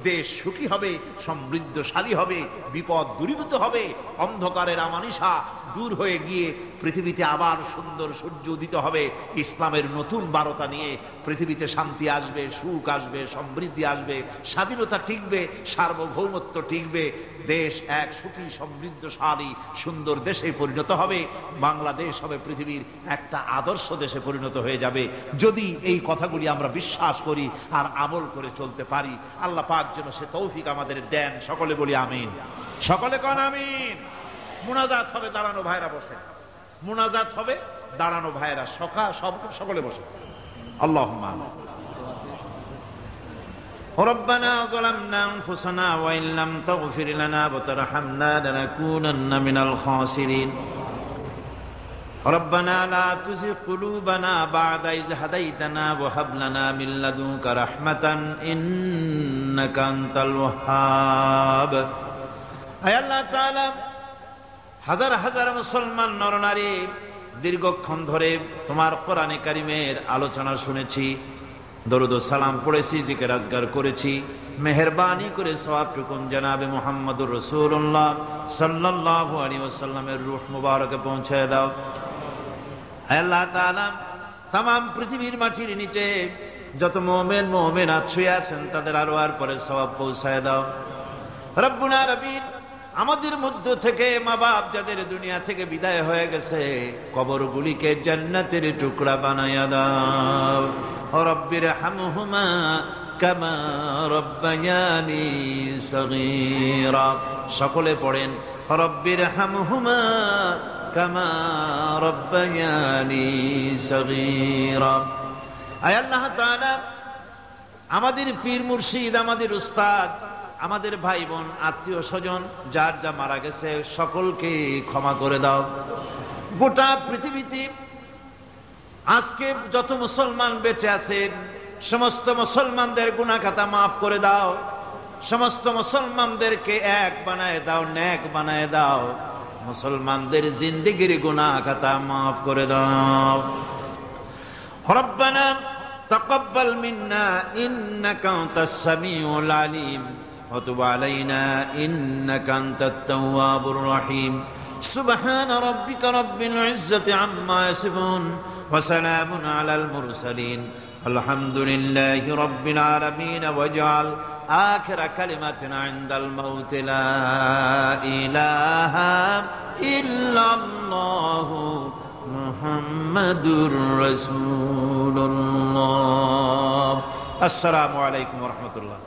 দেশ সুখী হবে, সমৃদ্ধশালী হবে, বিপদ দূরীভূত হবে, অন্ধকারের আমানিশা দূর হয়ে গিয়ে পৃথিবীতে আবার সুন্দর সূর্য উদিত হবে। ইসলামের নতুন বার্তা নিয়ে পৃথিবীতে শান্তি আসবে, সুখ আসবে, সমৃদ্ধি আসবে, স্বাধীনতা টিকবে, সার্বভৌমত্ব টিকবে, দেশ এক সুখী সমৃদ্ধশালী সুন্দর দেশে পরিণত হবে। বাংলাদেশ হবে পৃথিবীর একটা আদর্শ দেশে পরিণত হয়ে যাবে যদি এই কথাগুলি আমরা বিশ্বাস করি আর আমল করে চলতে পারি। আল্লাহ পাক যেন সে তৌফিক আমাদের দেন। সকলে বলি আমিন। সকলে কন আমিন। মুনাজাত হবে, দাঁড়ানো ভাইরা বসে। মুনাজাত হবে, দাঁড়ানো ভাইরা সকলে বসে। আল্লাহুম্মা ربنا ظلمنا أنفسنا وإن لم تغفر لنا وترحمنا لنكونن من الخاسرين ربنا لا تزغ قلوبنا بعد إذ هديتنا وهب لنا من لدنك رحمة إنك أنت الوهاب। আয় আল্লাহ তাআলা, হাজার হাজার মুসলমান নরনারী দীর্ঘক্ষণ ধরে তোমার কোরআনে কারিমের আলোচনা শুনেছি, দরুদ ও সালাম পড়েছি, জিকির আজগার করেছি। মেহেরবানি করে সওয়াবটুকুন জনাবে মুহাম্মদুর রাসূলুল্লাহ সাল্লাল্লাহু আলাইহি ওয়াসাল্লামের রূহ মুবারকে পৌঁছায় দাও। হে আল্লাহ তাআলা, तमाम পৃথিবীর মাটির নিচে যত মুমিন মুমিনাত শুয়ে আছেন তাদের আরওয়ার পরে সওয়াব পৌঁছায় দাও। রব্বুনা রব্বিন, আমাদের মধ্য থেকে মা বাপ যাদের দুনিয়া থেকে বিদায় হয়ে গেছে, কবরগুলিকে জান্নাতের টুকরা বানায়া দাও। রব্বির হামহুমা কামা রব্বায়ানি সগীরা। সকলে পড়েন রব্বির হামহুমা কামা রব্বায়ানি সগীরা। আয় আল্লাহ তাআলা, আমাদের পীর মুর্শিদ, আমাদের উস্তাদ, আমাদের ভাই বোন, আত্মীয় স্বজন যার যা মারা গেছে সকলকে ক্ষমা করে দাও। গোটা পৃথিবীতে আজকে যত মুসলমান বেঁচে আছেন সমস্ত মুসলমানদের গুনাহ খাতা মাফ করে দাও। সমস্ত মুসলমানদেরকে এক বানায় দাও, নেক বানায় দাও। মুসলমানদের জিন্দেগির গুনাহ খাতা মাফ করে দাও। রব্বানা তাকাব্বাল মিন্না ইন্নাকা আনতাস সামিউল আলিম وتب علينا إنك أنت التواب الرحيم سبحان ربك رب العزة عما يصفون وسلام على المرسلين الحمد لله رب العالمين واجعل آخر كلمتنا عند الموت لا إله إلا الله محمد رسول الله. السلام عليكم ورحمة الله.